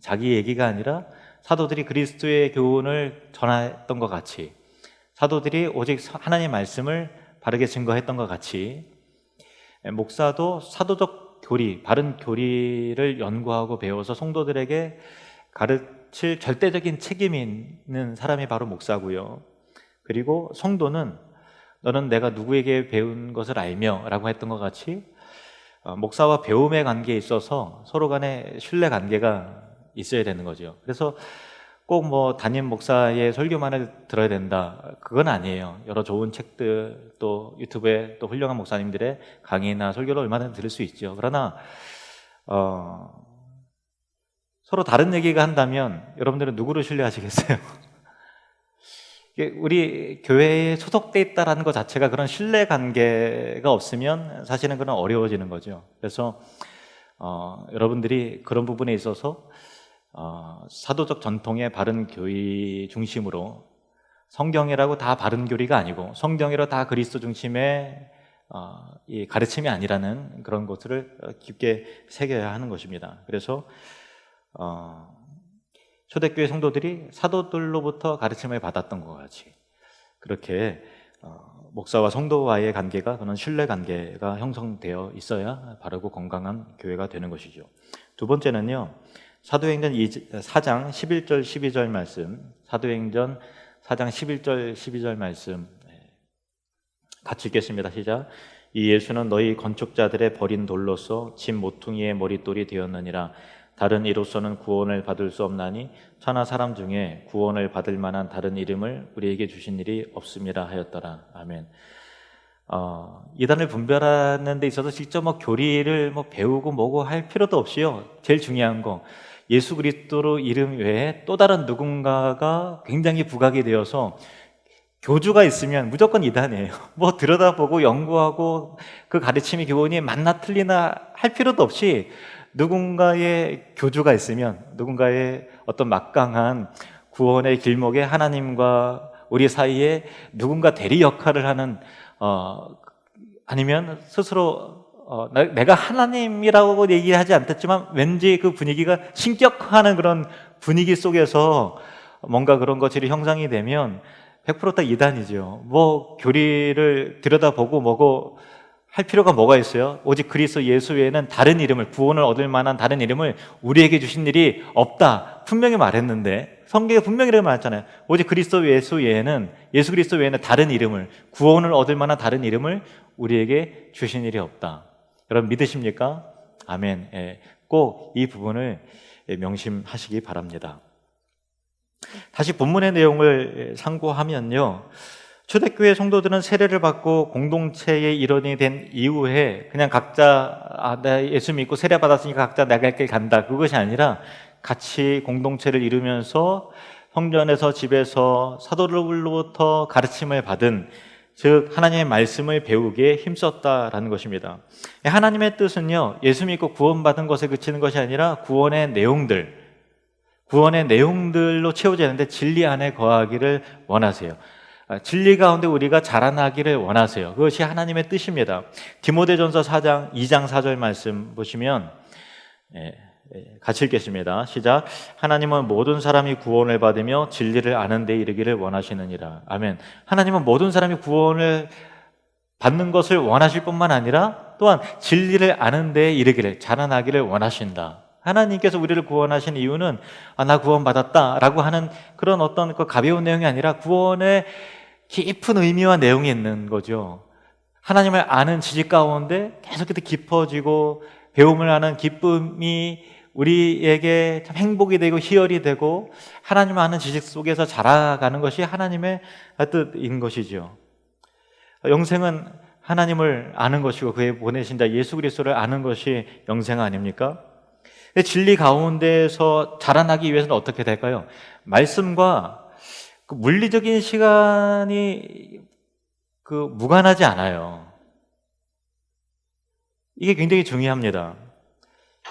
자기 얘기가 아니라 사도들이 그리스도의 교훈을 전했던 것 같이 사도들이 오직 하나님의 말씀을 바르게 증거했던 것 같이 목사도 사도적 교리, 바른 교리를 연구하고 배워서 성도들에게 가르칠 절대적인 책임이 있는 사람이 바로 목사고요. 그리고 성도는 너는 내가 누구에게 배운 것을 알며 라고 했던 것 같이 목사와 배움의 관계에 있어서 서로 간에 신뢰 관계가 있어야 되는 거죠. 그래서 꼭 뭐 담임 목사의 설교만을 들어야 된다, 그건 아니에요. 여러 좋은 책들, 또 유튜브에 또 훌륭한 목사님들의 강의나 설교를 얼마나 들을 수 있죠. 그러나 서로 다른 얘기가 한다면 여러분들은 누구를 신뢰하시겠어요? 우리 교회에 소속돼 있다라는 것 자체가 그런 신뢰 관계가 없으면 사실은 그건 어려워지는 거죠. 그래서 여러분들이 그런 부분에 있어서 사도적 전통의 바른 교리 중심으로, 성경이라고 다 바른 교리가 아니고 성경이라고 다 그리스도 중심의 이 가르침이 아니라는 그런 것들을 깊게 새겨야 하는 것입니다. 그래서 초대교회 성도들이 사도들로부터 가르침을 받았던 것 같이 그렇게 목사와 성도와의 관계가, 그런 신뢰 관계가 형성되어 있어야 바르고 건강한 교회가 되는 것이죠. 두 번째는요, 사도행전 4장 11절 12절 말씀, 사도행전 4장 11절 12절 말씀 같이 읽겠습니다. 시작. 이 예수는 너희 건축자들의 버린 돌로서 집 모퉁이의 머릿돌이 되었느니라. 다른 이로서는 구원을 받을 수 없나니 천하 사람 중에 구원을 받을 만한 다른 이름을 우리에게 주신 일이 없음이라 하였더라. 아멘. 이단을 분별하는 데 있어서 직접 교리를 배우고 뭐고 할 필요도 없이요, 제일 중요한 거, 예수 그리스도 이름 외에 또 다른 누군가가 굉장히 부각이 되어서 교주가 있으면 무조건 이단이에요. 들여다보고 연구하고 그 가르침이 교훈이 맞나 틀리나 할 필요도 없이 누군가의 교주가 있으면, 누군가의 어떤 막강한 구원의 길목에 하나님과 우리 사이에 누군가 대리 역할을 하는 아니면 스스로 내가 하나님이라고 얘기하지 않았지만 왠지 그 분위기가 신격화하는 그런 분위기 속에서 뭔가 그런 것들이 형성이 되면 100% 다 이단이죠. 교리를 들여다보고 뭐고 할 필요가 뭐가 있어요? 오직 그리스도 예수 외에는 다른 이름을, 구원을 얻을 만한 다른 이름을 우리에게 주신 일이 없다 분명히 말했는데, 성경에 분명히 이렇게 말했잖아요. 오직 그리스도 예수 외에는, 예수 그리스도 외에는 다른 이름을, 구원을 얻을 만한 다른 이름을 우리에게 주신 일이 없다. 여러분 믿으십니까? 아멘. 꼭 이 부분을 명심하시기 바랍니다. 다시 본문의 내용을 참고하면요, 초대교회 성도들은 세례를 받고 공동체의 일원이 된 이후에 그냥 각자 나 예수 믿고 세례 받았으니까 각자 나갈 길 간다, 그것이 아니라 같이 공동체를 이루면서 성전에서, 집에서 사도들로부터 가르침을 받은, 즉 하나님의 말씀을 배우기에 힘썼다라는 것입니다. 하나님의 뜻은요, 예수 믿고 구원받은 것에 그치는 것이 아니라 구원의 내용들로 채워져야 하는데 진리 안에 거하기를 원하세요. 진리 가운데 우리가 자라나기를 원하세요. 그것이 하나님의 뜻입니다. 디모데전서 2장 4절 말씀 보시면 같이 읽겠습니다. 시작. 하나님은 모든 사람이 구원을 받으며 진리를 아는 데 이르기를 원하시느니라. 아멘. 하나님은 모든 사람이 구원을 받는 것을 원하실 뿐만 아니라 또한 진리를 아는 데 이르기를, 자라나기를 원하신다. 하나님께서 우리를 구원하신 이유는 나 구원받았다 라고 하는 그런 어떤 그 가벼운 내용이 아니라 구원의 깊은 의미와 내용이 있는 거죠. 하나님을 아는 지식 가운데 계속해서 깊어지고 배움을 하는 기쁨이 우리에게 참 행복이 되고 희열이 되고 하나님을 아는 지식 속에서 자라가는 것이 하나님의 뜻인 것이죠. 영생은 하나님을 아는 것이고 그의 보내신 자 예수 그리스도를 아는 것이 영생 아닙니까? 진리 가운데에서 자라나기 위해서는 어떻게 될까요? 말씀과 그 물리적인 시간이 무관하지 않아요. 이게 굉장히 중요합니다.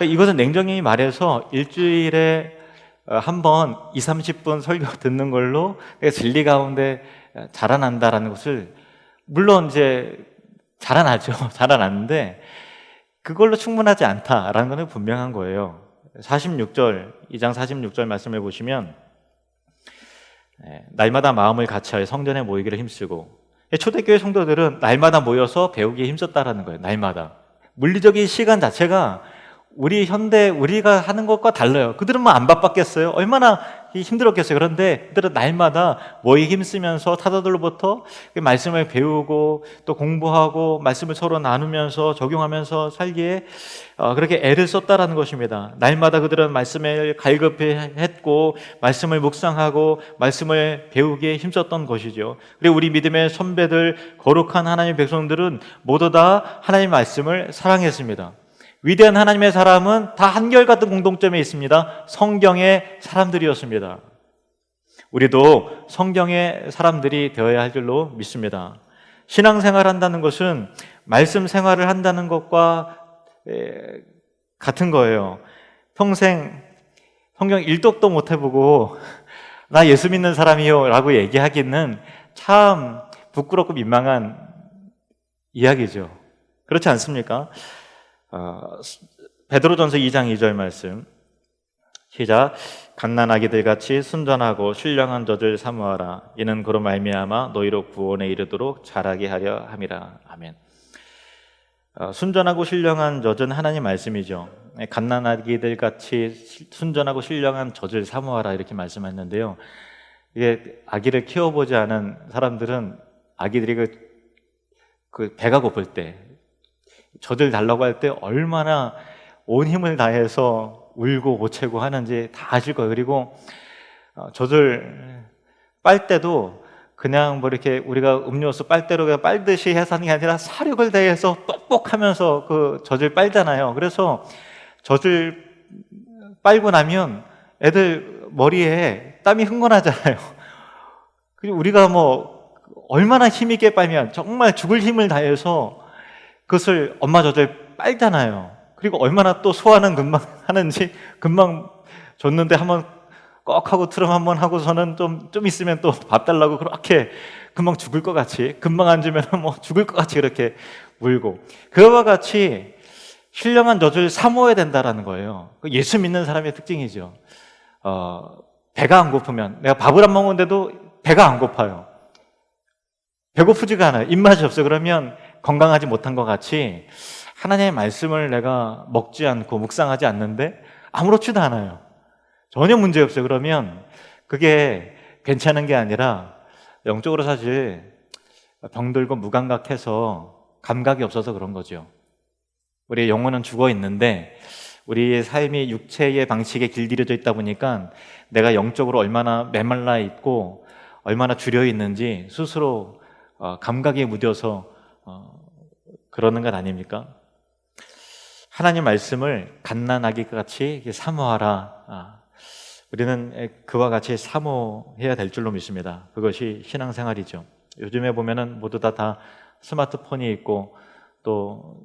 이것은 냉정히 말해서 일주일에 한번 20-30분 설교 듣는 걸로 내가 진리 가운데 자라난다라는 것을, 물론 이제 자라나죠. 자라났는데 그걸로 충분하지 않다라는 것은 분명한 거예요. 46절, 2장 46절 말씀을 보시면 날마다 마음을 같이하여 성전에 모이기를 힘쓰고, 초대교회 성도들은 날마다 모여서 배우기에 힘썼다라는 거예요. 날마다. 물리적인 시간 자체가 우리가 하는 것과 달라요. 그들은 뭐 안 바빴겠어요? 얼마나 힘들었겠어요? 그런데 그들은 날마다 모이기 힘쓰면서 타자들로부터 말씀을 배우고 또 공부하고 말씀을 서로 나누면서 적용하면서 살기에 그렇게 애를 썼다라는 것입니다. 날마다 그들은 말씀을 갈급히 했고 말씀을 묵상하고 말씀을 배우기에 힘썼던 것이죠. 그리고 우리 믿음의 선배들, 거룩한 하나님의 백성들은 모두 다 하나님의 말씀을 사랑했습니다. 위대한 하나님의 사람은 다 한결같은 공통점이 있습니다. 성경의 사람들이었습니다. 우리도 성경의 사람들이 되어야 할 줄로 믿습니다. 신앙생활 한다는 것은 말씀 생활을 한다는 것과 같은 거예요. 평생 성경 일독도 못 해보고 나 예수 믿는 사람이요 라고 얘기하기는 참 부끄럽고 민망한 이야기죠. 그렇지 않습니까? 베드로전서 2장 2절 말씀 시작. 갓난아기들 같이 순전하고 신령한 젖을 사모하라. 이는 그로 말미암아 너희로 구원에 이르도록 자라게 하려 함이라. 아멘. 순전하고 신령한 젖은 하나님 말씀이죠. 갓난아기들 같이 순전하고 신령한 젖을 사모하라 이렇게 말씀했는데요. 이게 아기를 키워보지 않은 사람들은 아기들이 그 배가 고플 때 젖을 달라고 할 때 얼마나 온 힘을 다해서 울고 보채고 하는지 다 아실 거예요. 그리고 젖을 빨 때도 그냥 뭐 이렇게 우리가 음료수 빨대로 그냥 빨듯이 해서 하는 게 아니라 사력을 다해서 뻑뻑하면서 그 젖을 빨잖아요. 그래서 젖을 빨고 나면 애들 머리에 땀이 흥건하잖아요. 그리고 우리가 뭐 얼마나 힘있게 빨면 정말 죽을 힘을 다해서 그것을 엄마 젖을 빨잖아요. 그리고 얼마나 또 소화는 금방 하는지, 금방 줬는데 한번 꺽 하고 트럼 한번 하고서는 좀 있으면 또 밥 달라고 그렇게 금방 죽을 것 같이, 금방 앉으면 뭐 죽을 것 같이 그렇게 울고, 그와 같이 신령한 젖을 사모해야 된다라는 거예요. 예수 믿는 사람의 특징이죠. 배가 안 고프면, 내가 밥을 안 먹는데도 배가 안 고파요. 배고프지가 않아요. 입맛이 없어요. 그러면 건강하지 못한 것 같이 하나님의 말씀을 내가 먹지 않고 묵상하지 않는데 아무렇지도 않아요. 전혀 문제 없어요. 그러면 그게 괜찮은 게 아니라 영적으로 사실 병들고 무감각해서 감각이 없어서 그런 거죠. 우리의 영혼은 죽어 있는데 우리의 삶이 육체의 방식에 길들여져 있다 보니까 내가 영적으로 얼마나 메말라 있고 얼마나 줄여 있는지 스스로 감각에 무뎌서 그러는 것 아닙니까? 하나님 말씀을 갓난아기 같이 사모하라. 우리는 그와 같이 사모해야 될 줄로 믿습니다. 그것이 신앙생활이죠. 요즘에 보면은 모두 다 스마트폰이 있고 또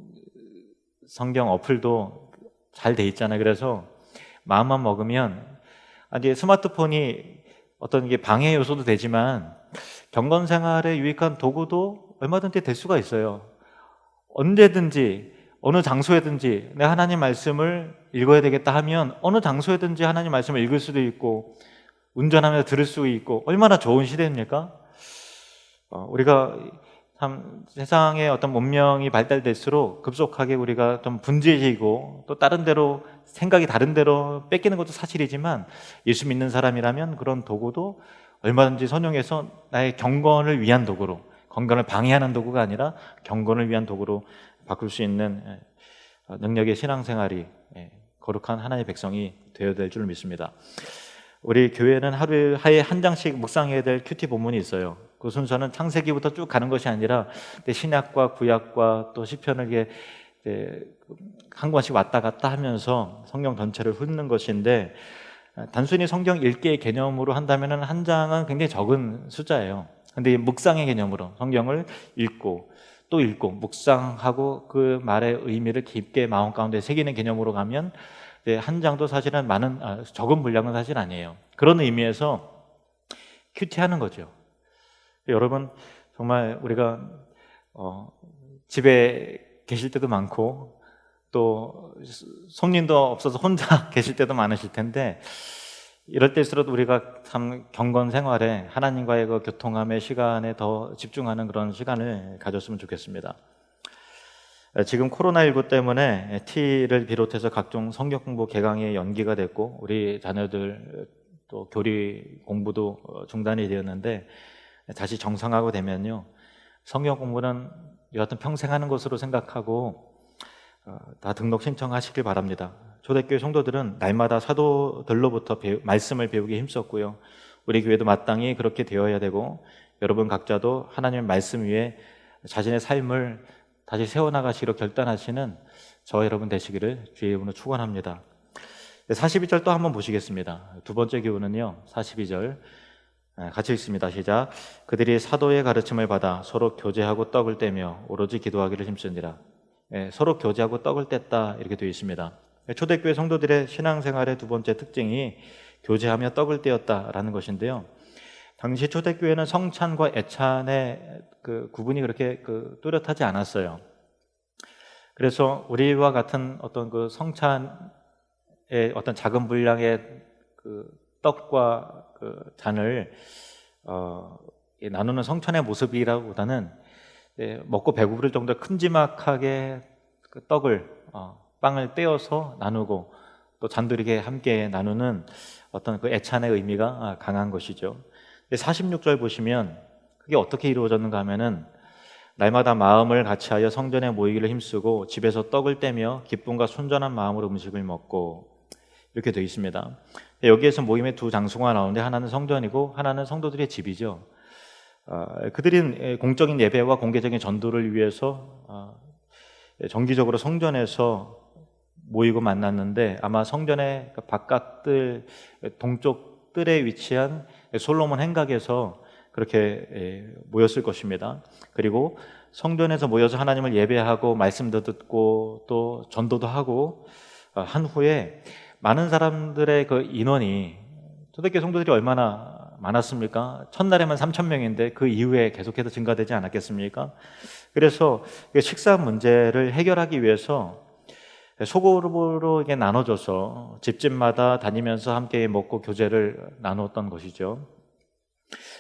성경 어플도 잘 돼 있잖아요. 그래서 마음만 먹으면 이제 스마트폰이 어떤 게 방해 요소도 되지만 경건생활에 유익한 도구도 얼마든지 될 수가 있어요. 언제든지 어느 장소에든지 내 하나님 말씀을 읽어야 되겠다 하면 어느 장소에든지 하나님 말씀을 읽을 수도 있고 운전하면서 들을 수 있고 얼마나 좋은 시대입니까? 우리가 참 세상의 어떤 문명이 발달될수록 급속하게 우리가 좀 분주해지고 또 다른 데로 생각이 다른 데로 뺏기는 것도 사실이지만 예수 믿는 사람이라면 그런 도구도 얼마든지 선용해서 나의 경건을 위한 도구로, 경건을 방해하는 도구가 아니라 경건을 위한 도구로 바꿀 수 있는 능력의 신앙생활이 거룩한 하나님의 백성이 되어야 될 줄 믿습니다. 우리 교회는 하루에 한 장씩 묵상해야 될 큐티 본문이 있어요. 그 순서는 창세기부터 쭉 가는 것이 아니라 신약과 구약과 또 시편을 이게 한 권씩 왔다 갔다 하면서 성경 전체를 훑는 것인데, 단순히 성경 읽기의 개념으로 한다면 한 장은 굉장히 적은 숫자예요. 근데 묵상의 개념으로 성경을 읽고 또 읽고 묵상하고 그 말의 의미를 깊게 마음 가운데 새기는 개념으로 가면 한 장도 사실은 적은 분량은 사실 아니에요. 그런 의미에서 큐티하는 거죠. 여러분, 정말 우리가 집에 계실 때도 많고 또 손님도 없어서 혼자 계실 때도 많으실 텐데, 이럴 때일수록 우리가 참 경건 생활에 하나님과의 그 교통함의 시간에 더 집중하는 그런 시간을 가졌으면 좋겠습니다. 지금 코로나19 때문에 T를 비롯해서 각종 성경 공부 개강이 연기가 됐고 우리 자녀들 또 교리 공부도 중단이 되었는데, 다시 정상화가 되면요, 성경 공부는 여하튼 평생 하는 것으로 생각하고 다 등록 신청하시길 바랍니다. 초대교회 성도들은 날마다 사도들로부터 말씀을 배우기 힘썼고요, 우리 교회도 마땅히 그렇게 되어야 되고 여러분 각자도 하나님의 말씀 위에 자신의 삶을 다시 세워나가시기로 결단하시는 저와 여러분 되시기를 주의 이름으로 축원합니다. 42절 또 한번 보시겠습니다. 두 번째 교훈은요, 42절 같이 읽습니다. 시작. 그들이 사도의 가르침을 받아 서로 교제하고 떡을 떼며 오로지 기도하기를 힘쓰니라. 서로 교제하고 떡을 뗐다 이렇게 되어 있습니다. 초대교회 성도들의 신앙생활의 두 번째 특징이 교제하며 떡을 떼었다라는 것인데요, 당시 초대교회는 성찬과 애찬의 그 구분이 그렇게 뚜렷하지 않았어요. 그래서 우리와 같은 어떤 그 성찬의 어떤 작은 분량의 그 떡과 그 잔을 나누는 성찬의 모습이라기보다는 먹고 배부를 정도로 큼지막하게 그 떡을 빵을 떼어서 나누고 또 잔들에게 함께 나누는 어떤 그 애찬의 의미가 강한 것이죠. 46절 보시면 그게 어떻게 이루어졌는가 하면은 날마다 마음을 같이하여 성전에 모이기를 힘쓰고 집에서 떡을 떼며 기쁨과 순전한 마음으로 음식을 먹고 이렇게 되어 있습니다. 여기에서 모임의 두 장소가 나오는데 하나는 성전이고 하나는 성도들의 집이죠. 그들은 공적인 예배와 공개적인 전도를 위해서 정기적으로 성전에서 모이고 만났는데, 아마 성전의 바깥들 동쪽 뜰에 위치한 솔로몬 행각에서 그렇게 모였을 것입니다. 그리고 성전에서 모여서 하나님을 예배하고 말씀도 듣고 또 전도도 하고 한 후에 많은 사람들의 그 인원이, 초대교회 성도들이 얼마나 많았습니까? 첫날에만 3,000명인데 그 이후에 계속해서 증가되지 않았겠습니까? 그래서 식사 문제를 해결하기 위해서 소그룹으로 이게 나눠져서 집집마다 다니면서 함께 먹고 교제를 나누었던 것이죠.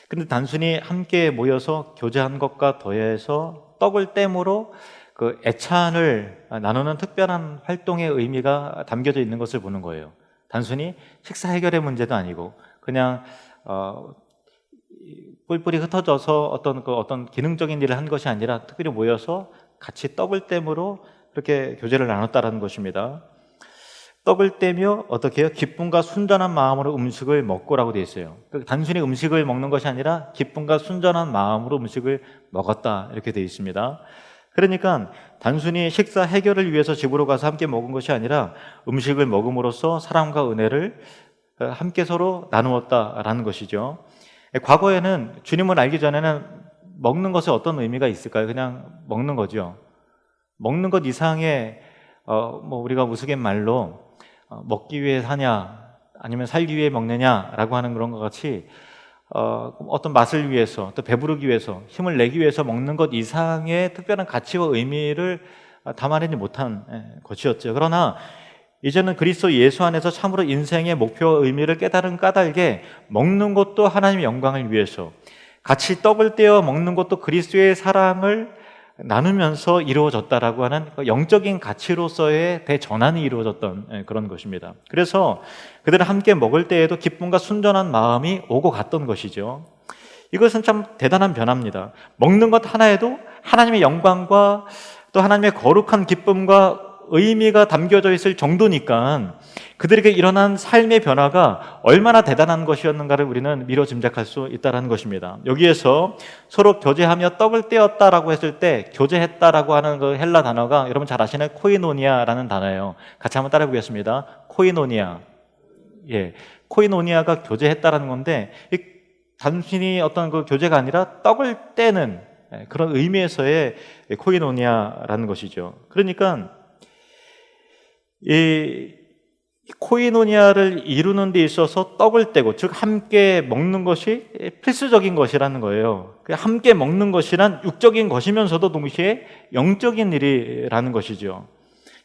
근데 단순히 함께 모여서 교제한 것과 더해서 떡을 땜으로 그 애찬을 나누는 특별한 활동의 의미가 담겨져 있는 것을 보는 거예요. 단순히 식사 해결의 문제도 아니고 그냥 뿔뿔이 흩어져서 어떤 기능적인 일을 한 것이 아니라 특별히 모여서 같이 떡을 땜으로 그렇게 교제를 나눴다라는 것입니다. 떡을 떼며 어떻게 해요? 기쁨과 순전한 마음으로 음식을 먹고라고 되어 있어요. 단순히 음식을 먹는 것이 아니라 기쁨과 순전한 마음으로 음식을 먹었다 이렇게 되어 있습니다. 그러니까 단순히 식사 해결을 위해서 집으로 가서 함께 먹은 것이 아니라 음식을 먹음으로써 사랑과 은혜를 함께 서로 나누었다라는 것이죠. 과거에는 주님을 알기 전에는 먹는 것에 어떤 의미가 있을까요? 그냥 먹는 거죠. 먹는 것 이상의 우리가 우스갯말로 먹기 위해 사냐 아니면 살기 위해 먹느냐라고 하는 그런 것 같이 어떤 맛을 위해서 또 배부르기 위해서 힘을 내기 위해서 먹는 것 이상의 특별한 가치와 의미를 담아내지 못한 것이었죠. 그러나 이제는 그리스도 예수 안에서 참으로 인생의 목표와 의미를 깨달은 까닭에 먹는 것도 하나님의 영광을 위해서, 같이 떡을 떼어 먹는 것도 그리스도의 사랑을 나누면서 이루어졌다라고 하는 영적인 가치로서의 대전환이 이루어졌던 그런 것입니다. 그래서 그들은 함께 먹을 때에도 기쁨과 순전한 마음이 오고 갔던 것이죠. 이것은 참 대단한 변화입니다. 먹는 것 하나에도 하나님의 영광과 또 하나님의 거룩한 기쁨과 의미가 담겨져 있을 정도니까 그들에게 일어난 삶의 변화가 얼마나 대단한 것이었는가를 우리는 미뤄 짐작할 수 있다는 것입니다. 여기에서 서로 교제하며 떡을 떼었다라고 했을 때 교제했다라고 하는 그 헬라 단어가 여러분 잘 아시는 코이노니아라는 단어예요. 같이 한번 따라해 보겠습니다. 코이노니아. 예, 코이노니아가 교제했다라는 건데 단순히 어떤 그 교제가 아니라 떡을 떼는 그런 의미에서의 코이노니아라는 것이죠. 그러니까 이 코이노니아를 이루는 데 있어서 떡을 떼고, 즉 함께 먹는 것이 필수적인 것이라는 거예요. 함께 먹는 것이란 육적인 것이면서도 동시에 영적인 일이라는 것이죠.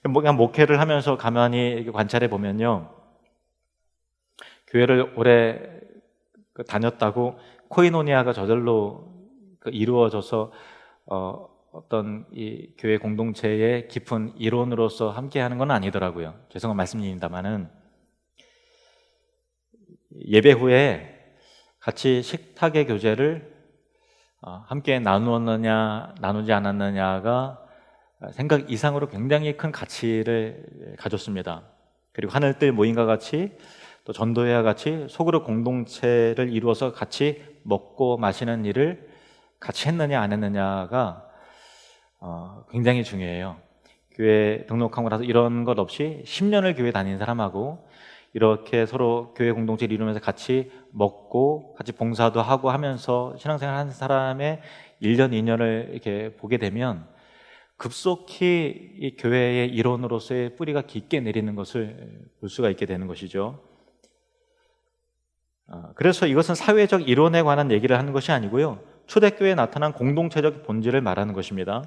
그냥 목회를 하면서 가만히 관찰해 보면요, 교회를 오래 다녔다고 코이노니아가 저절로 이루어져서 어떤 이 교회 공동체의 깊은 이론으로서 함께하는 건 아니더라고요. 죄송한 말씀입니다만은 예배 후에 같이 식탁의 교제를 함께 나누었느냐 나누지 않았느냐가 생각 이상으로 굉장히 큰 가치를 가졌습니다. 그리고 하늘뜰 모임과 같이 또 전도회와 같이 소그룹 공동체를 이루어서 같이 먹고 마시는 일을 같이 했느냐 안 했느냐가 굉장히 중요해요. 교회 등록하고 나서 이런 것 없이 10년을 교회 다닌 사람하고 이렇게 서로 교회 공동체를 이루면서 같이 먹고 같이 봉사도 하고 하면서 신앙생활 하는 사람의 1년, 2년을 이렇게 보게 되면 급속히 이 교회의 일원으로서의 뿌리가 깊게 내리는 것을 볼 수가 있게 되는 것이죠. 그래서 이것은 사회적 이론에 관한 얘기를 하는 것이 아니고요, 초대교회에 나타난 공동체적 본질을 말하는 것입니다.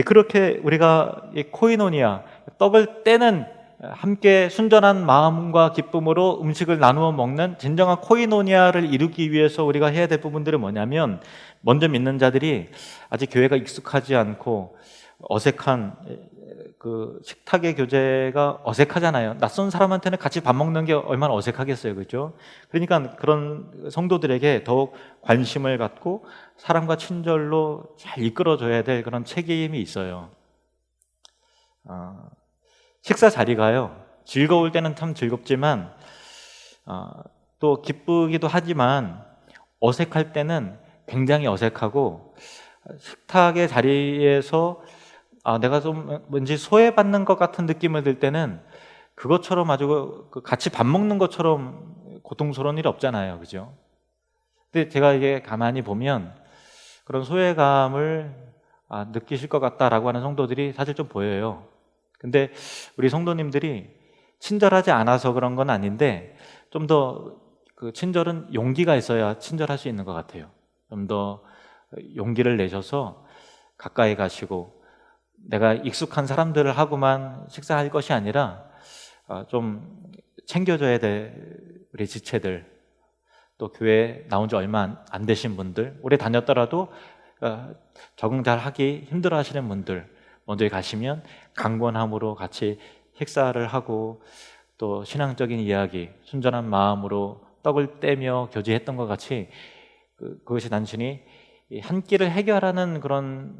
그렇게 우리가 코이노니아, 떡을 떼는 함께 순전한 마음과 기쁨으로 음식을 나누어 먹는 진정한 코이노니아를 이루기 위해서 우리가 해야 될 부분들은 뭐냐면, 먼저 믿는 자들이 아직 교회가 익숙하지 않고 어색한 그 식탁의 교제가 어색하잖아요. 낯선 사람한테는 같이 밥 먹는 게 얼마나 어색하겠어요, 그렇죠? 그러니까 그런 성도들에게 더욱 관심을 갖고 사랑과 친절로 잘 이끌어줘야 될 그런 책임이 있어요. 식사 자리가요, 즐거울 때는 참 즐겁지만 또 기쁘기도 하지만 어색할 때는 굉장히 어색하고, 식탁의 자리에서 내가 좀 왠지 소외받는 것 같은 느낌을 들 때는 그것처럼 아주 같이 밥 먹는 것처럼 고통스러운 일이 없잖아요, 그죠? 근데 제가 이게 가만히 보면 그런 소외감을 느끼실 것 같다라고 하는 성도들이 사실 좀 보여요. 근데 우리 성도님들이 친절하지 않아서 그런 건 아닌데, 좀 더 그 친절은 용기가 있어야 친절할 수 있는 것 같아요. 좀 더 용기를 내셔서 가까이 가시고, 내가 익숙한 사람들을 하고만 식사할 것이 아니라 좀 챙겨줘야 될 우리 지체들, 또 교회 나온 지 얼마 안 되신 분들, 오래 다녔더라도 적응 잘 하기 힘들어 하시는 분들 먼저 가시면 강권함으로 같이 식사를 하고, 또 신앙적인 이야기, 순전한 마음으로 떡을 떼며 교제했던 것 같이 그것이 단순히 한 끼를 해결하는 그런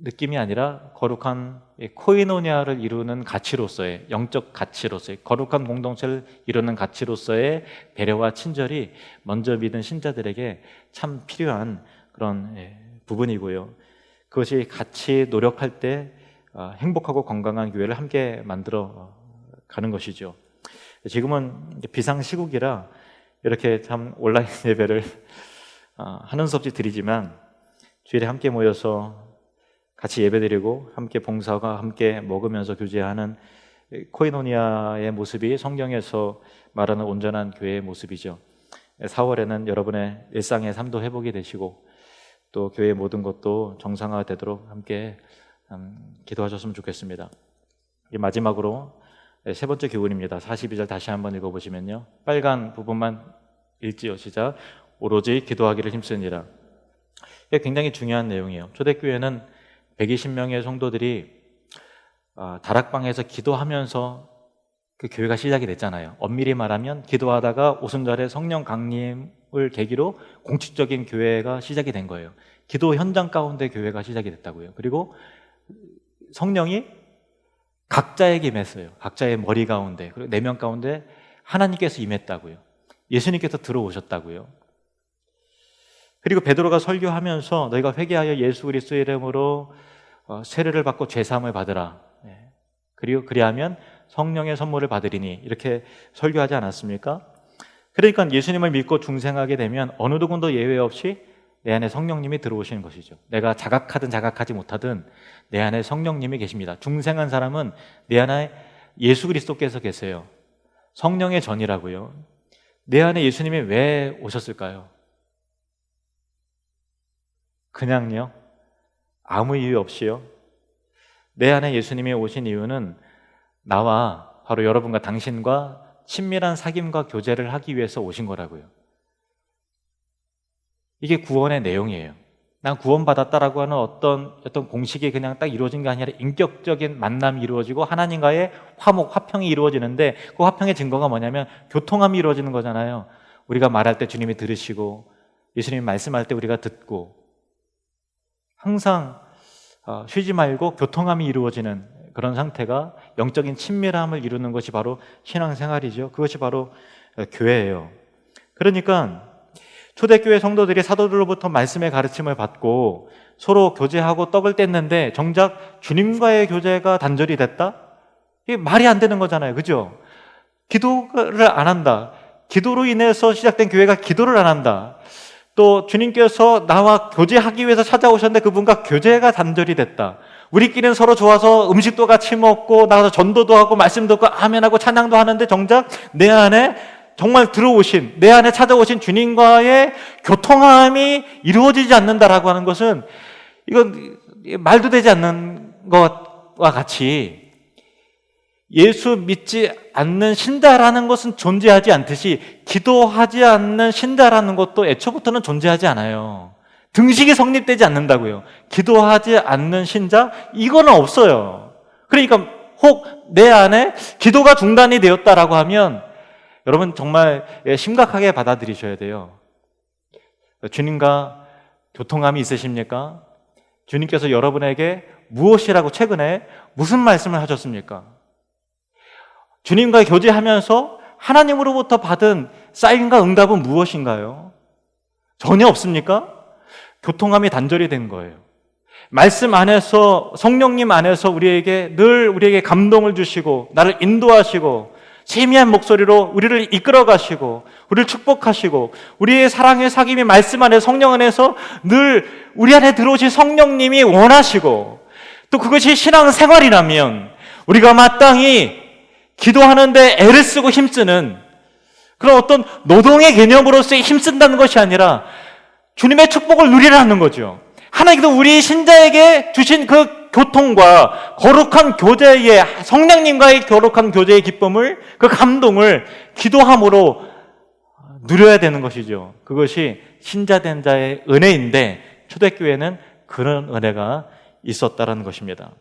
느낌이 아니라 거룩한 코이노니아를 이루는 가치로서의, 영적 가치로서의, 거룩한 공동체를 이루는 가치로서의 배려와 친절이 먼저 믿은 신자들에게 참 필요한 그런 부분이고요. 그것이 같이 노력할 때 행복하고 건강한 교회를 함께 만들어 가는 것이죠. 지금은 비상시국이라 이렇게 참 온라인 예배를 하는 수 없이 드리지만, 주일에 함께 모여서 같이 예배드리고 함께 봉사와 함께 먹으면서 교제하는 코이노니아의 모습이 성경에서 말하는 온전한 교회의 모습이죠. 4월에는 여러분의 일상의 삶도 회복이 되시고, 또 교회의 모든 것도 정상화되도록 함께 기도하셨으면 좋겠습니다. 이 마지막으로 세 번째 교훈입니다. 42절 다시 한번 읽어보시면요, 빨간 부분만 읽지요. 시작. 오로지 기도하기를 힘쓰니라. 이게 굉장히 중요한 내용이에요. 초대교회는 120명의 성도들이 다락방에서 기도하면서 그 교회가 시작이 됐잖아요. 엄밀히 말하면 기도하다가 오순절에 성령 강림을 계기로 공식적인 교회가 시작이 된 거예요. 기도 현장 가운데 교회가 시작이 됐다고요. 그리고 성령이 각자에게 임했어요. 각자의 머리 가운데, 그리고 4명 가운데 하나님께서 임했다고요. 예수님께서 들어오셨다고요. 그리고 베드로가 설교하면서 너희가 회개하여 예수 그리스도의 이름으로 세례를 받고 죄사함을 받으라. 그리고 그리하면 성령의 선물을 받으리니, 이렇게 설교하지 않았습니까? 그러니까 예수님을 믿고 중생하게 되면 어느 누구도 예외 없이 내 안에 성령님이 들어오시는 것이죠. 내가 자각하든 자각하지 못하든 내 안에 성령님이 계십니다. 중생한 사람은 내 안에 예수 그리스도께서 계세요. 성령의 전이라고요. 내 안에 예수님이 왜 오셨을까요? 그냥요? 아무 이유 없이요? 내 안에 예수님이 오신 이유는 나와, 바로 여러분과 당신과 친밀한 사귐과 교제를 하기 위해서 오신 거라고요. 이게 구원의 내용이에요. 난 구원받았다라고 하는 어떤 공식이 그냥 딱 이루어진 게 아니라 인격적인 만남이 이루어지고 하나님과의 화목, 화평이 이루어지는데, 그 화평의 증거가 뭐냐면 교통함이 이루어지는 거잖아요. 우리가 말할 때 주님이 들으시고, 예수님이 말씀할 때 우리가 듣고, 항상 쉬지 말고 교통함이 이루어지는 그런 상태가 영적인 친밀함을 이루는 것이 바로 신앙생활이죠. 그것이 바로 교회예요. 그러니까 초대교회 성도들이 사도들로부터 말씀의 가르침을 받고 서로 교제하고 떡을 뗐는데 정작 주님과의 교제가 단절이 됐다? 이게 말이 안 되는 거잖아요. 그죠? 기도를 안 한다. 기도로 인해서 시작된 교회가 기도를 안 한다. 또 주님께서 나와 교제하기 위해서 찾아오셨는데 그분과 교제가 단절이 됐다. 우리끼리는 서로 좋아서 음식도 같이 먹고 나가서 전도도 하고 말씀도 듣고 아멘하고 찬양도 하는데 정작 내 안에 정말 들어오신, 내 안에 찾아오신 주님과의 교통함이 이루어지지 않는다라고 하는 것은, 이건 말도 되지 않는 것과 같이 예수 믿지 않는 신자라는 것은 존재하지 않듯이 기도하지 않는 신자라는 것도 애초부터는 존재하지 않아요. 등식이 성립되지 않는다고요. 기도하지 않는 신자? 이거는 없어요. 그러니까 혹 내 안에 기도가 중단이 되었다라고 하면 여러분 정말 심각하게 받아들이셔야 돼요. 주님과 교통함이 있으십니까? 주님께서 여러분에게 무엇이라고 최근에 무슨 말씀을 하셨습니까? 주님과 교제하면서 하나님으로부터 받은 사인과 응답은 무엇인가요? 전혀 없습니까? 교통함이 단절이 된 거예요. 말씀 안에서, 성령님 안에서 우리에게 감동을 주시고 나를 인도하시고 세미한 목소리로 우리를 이끌어 가시고 우리를 축복하시고 우리의 사랑의 사귐이 말씀 안에, 성령 안에서 늘 우리 안에 들어오신 성령님이 원하시고, 또 그것이 신앙생활이라면 우리가 마땅히 기도하는데 애를 쓰고 힘쓰는 그런 어떤 노동의 개념으로서의 힘쓴다는 것이 아니라 주님의 축복을 누리라는 거죠. 하나님께서 우리 신자에게 주신 그 교통과 거룩한 교제의, 성령님과의 거룩한 교제의 기쁨을, 그 감동을 기도함으로 누려야 되는 것이죠. 그것이 신자된 자의 은혜인데 초대교회는 그런 은혜가 있었다라는 것입니다.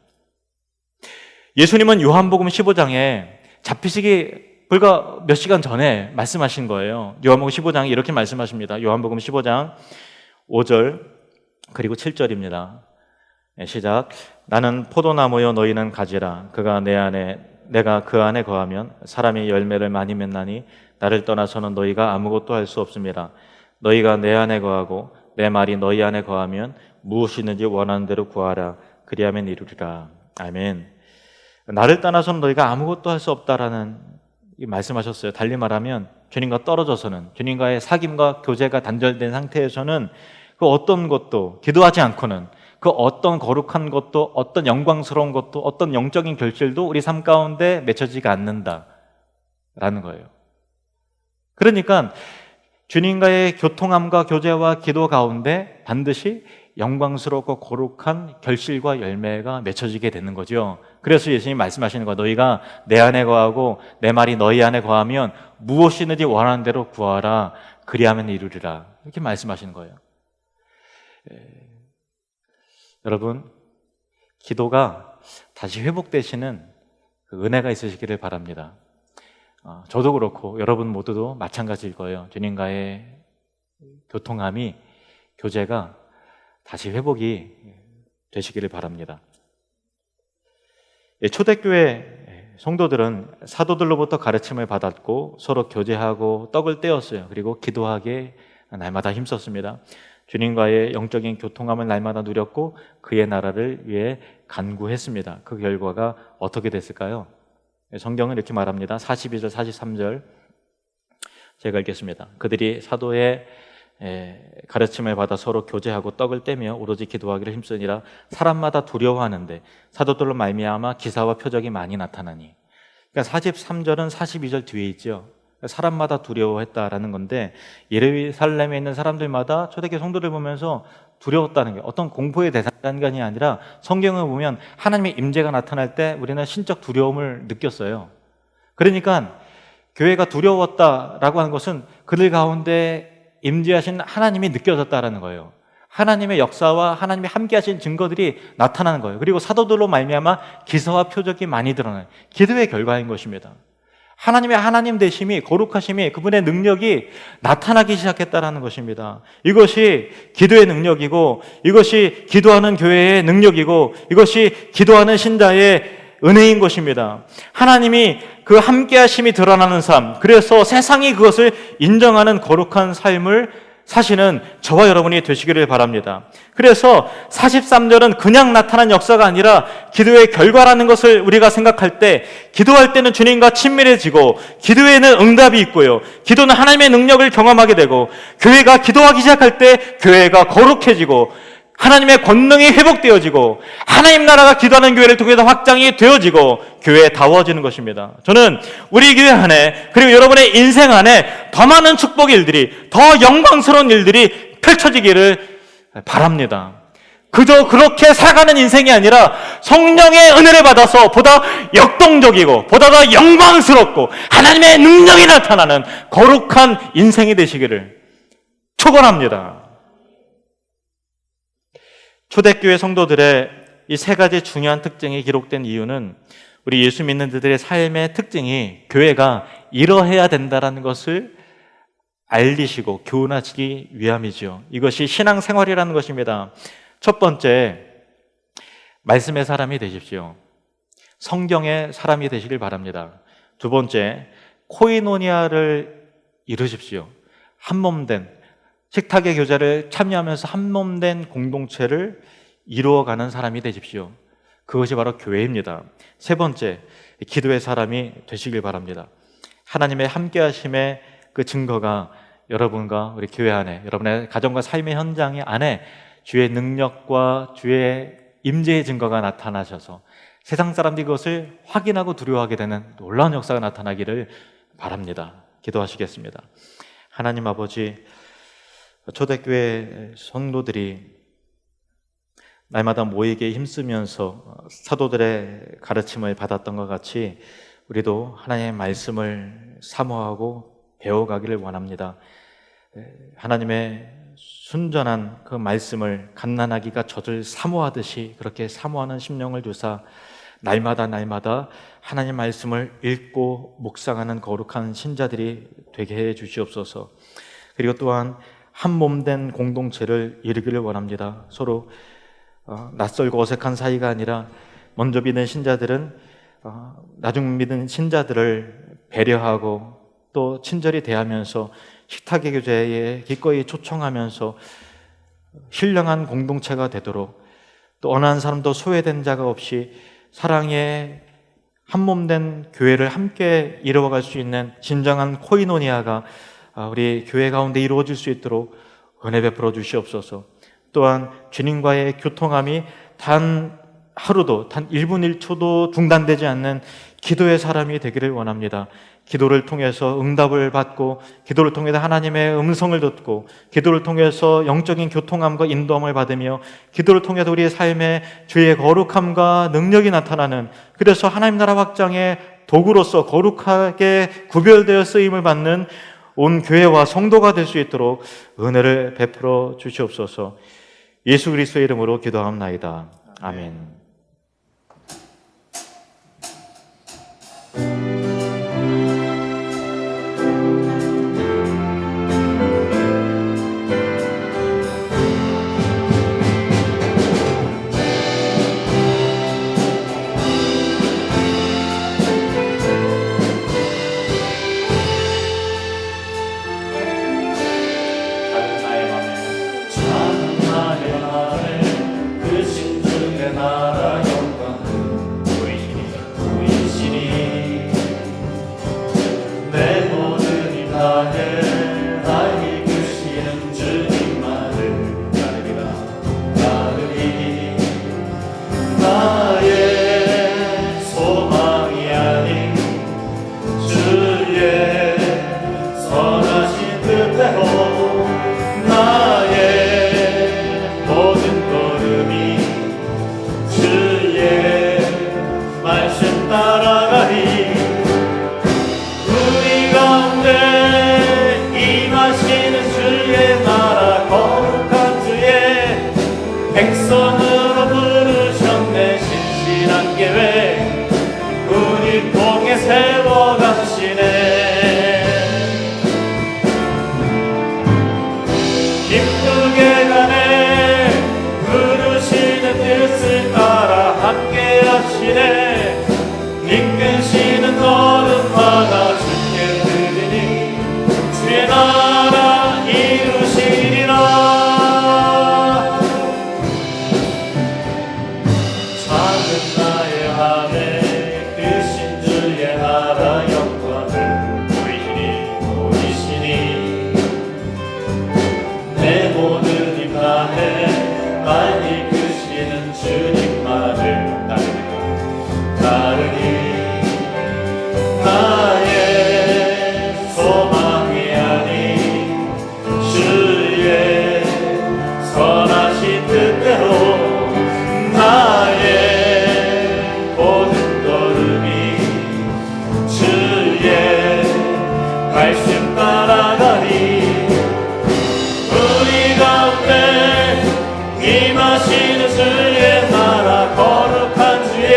예수님은 요한복음 15장에 잡히시기 불과 몇 시간 전에 말씀하신 거예요. 요한복음 15장에 이렇게 말씀하십니다. 요한복음 15장 5절 그리고 7절입니다. 시작. 나는 포도나무여 너희는 가지라. 그가 내 안에, 내가 그 안에 거하면 사람이 열매를 많이 맺나니 나를 떠나서는 너희가 아무것도 할 수 없습니다. 너희가 내 안에 거하고 내 말이 너희 안에 거하면 무엇이든지 원하는 대로 구하라. 그리하면 이루리라. 아멘. 나를 떠나서는 너희가 아무것도 할 수 없다라는 말씀하셨어요. 달리 말하면 주님과 떨어져서는, 주님과의 사귐과 교제가 단절된 상태에서는 그 어떤 것도, 기도하지 않고는 그 어떤 거룩한 것도, 어떤 영광스러운 것도, 어떤 영적인 결실도 우리 삶 가운데 맺혀지지 않는다라는 거예요. 그러니까 주님과의 교통함과 교제와 기도 가운데 반드시 영광스럽고 거룩한 결실과 열매가 맺혀지게 되는 거죠. 그래서 예수님이 말씀하시는 거예요. 너희가 내 안에 거하고 내 말이 너희 안에 거하면 무엇이든지 원하는 대로 구하라. 그리하면 이루리라. 이렇게 말씀하시는 거예요. 여러분, 기도가 다시 회복되시는 그 은혜가 있으시기를 바랍니다. 저도 그렇고 여러분 모두도 마찬가지일 거예요. 주님과의 교통함이, 교제가 다시 회복이 되시기를 바랍니다. 초대교회 성도들은 사도들로부터 가르침을 받았고 서로 교제하고 떡을 떼었어요. 그리고 기도하게 날마다 힘썼습니다. 주님과의 영적인 교통함을 날마다 누렸고 그의 나라를 위해 간구했습니다. 그 결과가 어떻게 됐을까요? 성경은 이렇게 말합니다. 42절, 43절 제가 읽겠습니다. 그들이 사도의 가르침을 받아 서로 교제하고 떡을 떼며 오로지 기도하기를 힘쓰니라. 사람마다 두려워하는데 사도들로 말미암아 기사와 표적이 많이 나타나니. 그러니까 43절은 42절 뒤에 있죠. 사람마다 두려워했다라는 건데, 예루살렘에 있는 사람들마다 초대교회 성도들 보면서 두려웠다는 게 어떤 공포의 대상이 아니라 성경을 보면 하나님의 임재가 나타날 때 우리는 신적 두려움을 느꼈어요. 그러니까 교회가 두려웠다라고 하는 것은 그들 가운데 임재하신 하나님이 느껴졌다라는 거예요. 하나님의 역사와 하나님이 함께하신 증거들이 나타나는 거예요. 그리고 사도들로 말미암아 기사와 표적이 많이 드러나는 기도의 결과인 것입니다. 하나님의 하나님 되심이, 거룩하심이, 그분의 능력이 나타나기 시작했다는 것입니다. 이것이 기도의 능력이고, 이것이 기도하는 교회의 능력이고, 이것이 기도하는 신자의 은혜인 것입니다. 하나님이 그 함께하심이 드러나는 삶, 그래서 세상이 그것을 인정하는 거룩한 삶을 사시는 저와 여러분이 되시기를 바랍니다. 그래서 43절은 그냥 나타난 역사가 아니라 기도의 결과라는 것을 우리가 생각할 때, 기도할 때는 주님과 친밀해지고 기도에는 응답이 있고요, 기도는 하나님의 능력을 경험하게 되고, 교회가 기도하기 시작할 때 교회가 거룩해지고 하나님의 권능이 회복되어지고 하나님 나라가 기도하는 교회를 통해서 확장이 되어지고 교회다워지는 것입니다. 저는 우리 교회 안에, 그리고 여러분의 인생 안에 더 많은 축복의 일들이, 더 영광스러운 일들이 펼쳐지기를 바랍니다. 그저 그렇게 살아가는 인생이 아니라 성령의 은혜를 받아서 보다 역동적이고 보다 더 영광스럽고 하나님의 능력이 나타나는 거룩한 인생이 되시기를 축원합니다. 초대교회 성도들의 이 세 가지 중요한 특징이 기록된 이유는 우리 예수 믿는 자들의 삶의 특징이 교회가 이러해야 된다는 것을 알리시고 교훈하시기 위함이죠. 이것이 신앙생활이라는 것입니다. 첫 번째, 말씀의 사람이 되십시오. 성경의 사람이 되시길 바랍니다. 두 번째, 코이노니아를 이루십시오. 한몸된 식탁의 교제를 참여하면서 한몸된 공동체를 이루어가는 사람이 되십시오. 그것이 바로 교회입니다. 세 번째, 기도의 사람이 되시길 바랍니다. 하나님의 함께하심의 그 증거가 여러분과 우리 교회 안에, 여러분의 가정과 삶의 현장 안에 주의 능력과 주의 임재의 증거가 나타나셔서 세상 사람들이 그것을 확인하고 두려워하게 되는 놀라운 역사가 나타나기를 바랍니다. 기도하시겠습니다. 하나님 아버지, 초대교회 성도들이 날마다 모이게 힘쓰면서 사도들의 가르침을 받았던 것 같이 우리도 하나님의 말씀을 사모하고 배워가기를 원합니다. 하나님의 순전한 그 말씀을 갓난아기가 젖을 사모하듯이 그렇게 사모하는 심령을 주사 날마다 하나님 말씀을 읽고 묵상하는 거룩한 신자들이 되게 해 주시옵소서. 그리고 또한 한 몸된 공동체를 이루기를 원합니다. 서로 낯설고 어색한 사이가 아니라 먼저 믿는 신자들은 나중 믿는 신자들을 배려하고 또 친절히 대하면서 식탁의 교제에 기꺼이 초청하면서 신령한 공동체가 되도록, 또 어느 한 사람도 소외된 자가 없이 사랑의 한몸된 교회를 함께 이루어갈 수 있는 진정한 코이노니아가 우리 교회 가운데 이루어질 수 있도록 은혜 베풀어 주시옵소서. 또한 주님과의 교통함이 단 하루도, 단 1분 1초도 중단되지 않는 기도의 사람이 되기를 원합니다. 기도를 통해서 응답을 받고, 기도를 통해서 하나님의 음성을 듣고, 기도를 통해서 영적인 교통함과 인도함을 받으며, 기도를 통해서 우리의 삶에 주의 거룩함과 능력이 나타나는, 그래서 하나님 나라 확장의 도구로서 거룩하게 구별되어 쓰임을 받는 온 교회와 성도가 될 수 있도록 은혜를 베풀어 주시옵소서. 예수 그리스도의 이름으로 기도합나이다. 아멘. 이끄시는 걸음마다 주께 드리니 주의 나라 이루시리라. 작은 나의 안에 크신 주의 나라 영광을 보이시니 내 모든 입 안에 날 이끄시는 주님만을 따르니 나의 소망이 아닌 주의 선하신 뜻대로 나의 모든 걸음이 주의 말씀 따라가니 우리 가운데 임하시는 주의 나라 거룩한 주의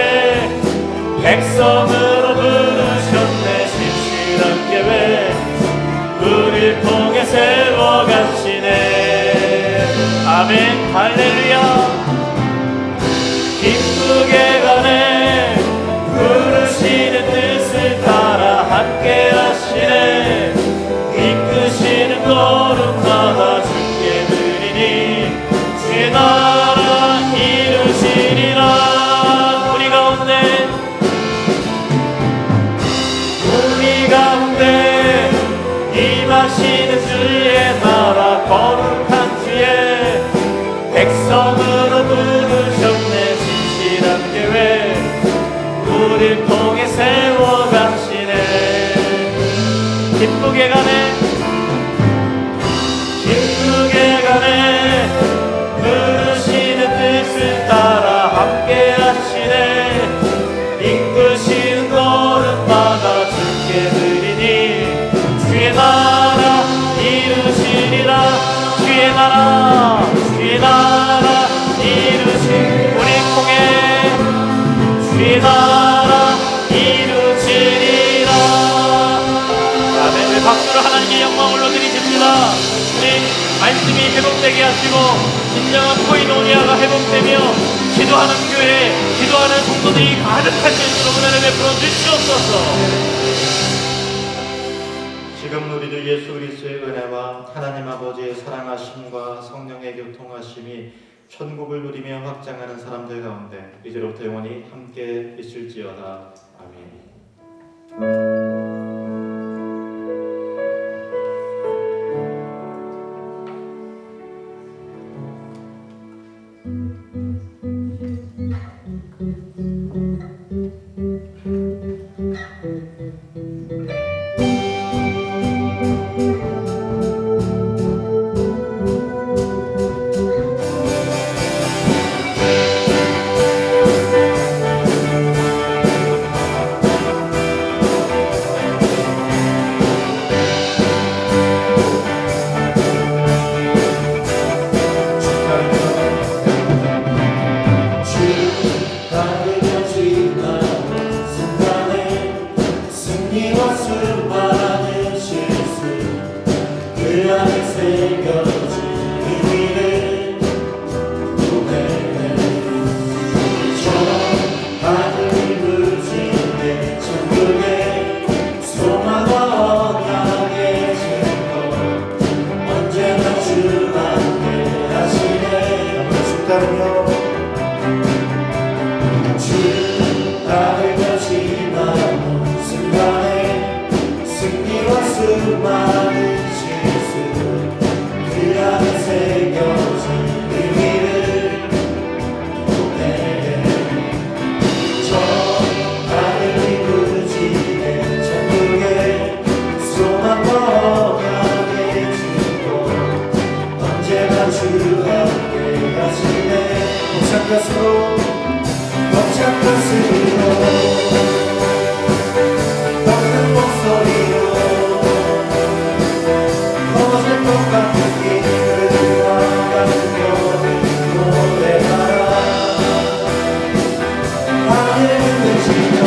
백성으로 부르셨네. 신실한 계획 우릴 통해 세워가시네. 아멘 할렐루야. 기쁘게 가네 부르시는 뜻을 따라 함께 하시네. 이끄시는 걸음마다 주께 드리니 주의 나라 이루시리라. 우리 가운데 임하시는 주의 나라 거룩한 주의 백성으로 부르셨네. 신실한 계획 우릴 통해 세워가시네. 기쁘게 가네 기쁘게 가네 부르시는 뜻을 따라 함께 하시네. 이끄시는 걸음마다 주께 드리니 주의 나라 이루시리라. 주의 나라 이루시 우리 통해 주의 나라 이루시리라. 아멘. 우리 박수로 하나님께 영광 올려드리십니다. 우리 말씀이 회복되게 하시고 진정한 코이노니아가 회복되며 기도하는 교회 기도하는 성도들이 가득할 수 있도록 은혜를 베풀어 주시옵소서. 지금 우리 주 예수 그리스도의 은혜와 하나님 아버지의 사랑하심과 성령의 교통하심이 천국을 누리며 확장하는 사람들 가운데 이제로부터 영원히 함께 있을지어다. 아멘. 주 나를 결심하는 순간에 승리와 수많은 실수 그 안에 새겨진 의미를 보내 저 하늘이 무지개 천국에 소망과 평안을 주고 언제나 주 함께 하시네 벅찬 가슴으로 벅찬 가슴으로 벅찬 목소리로 터질 것 같은 기쁨과 감격을 노래하라 하늘은 되시며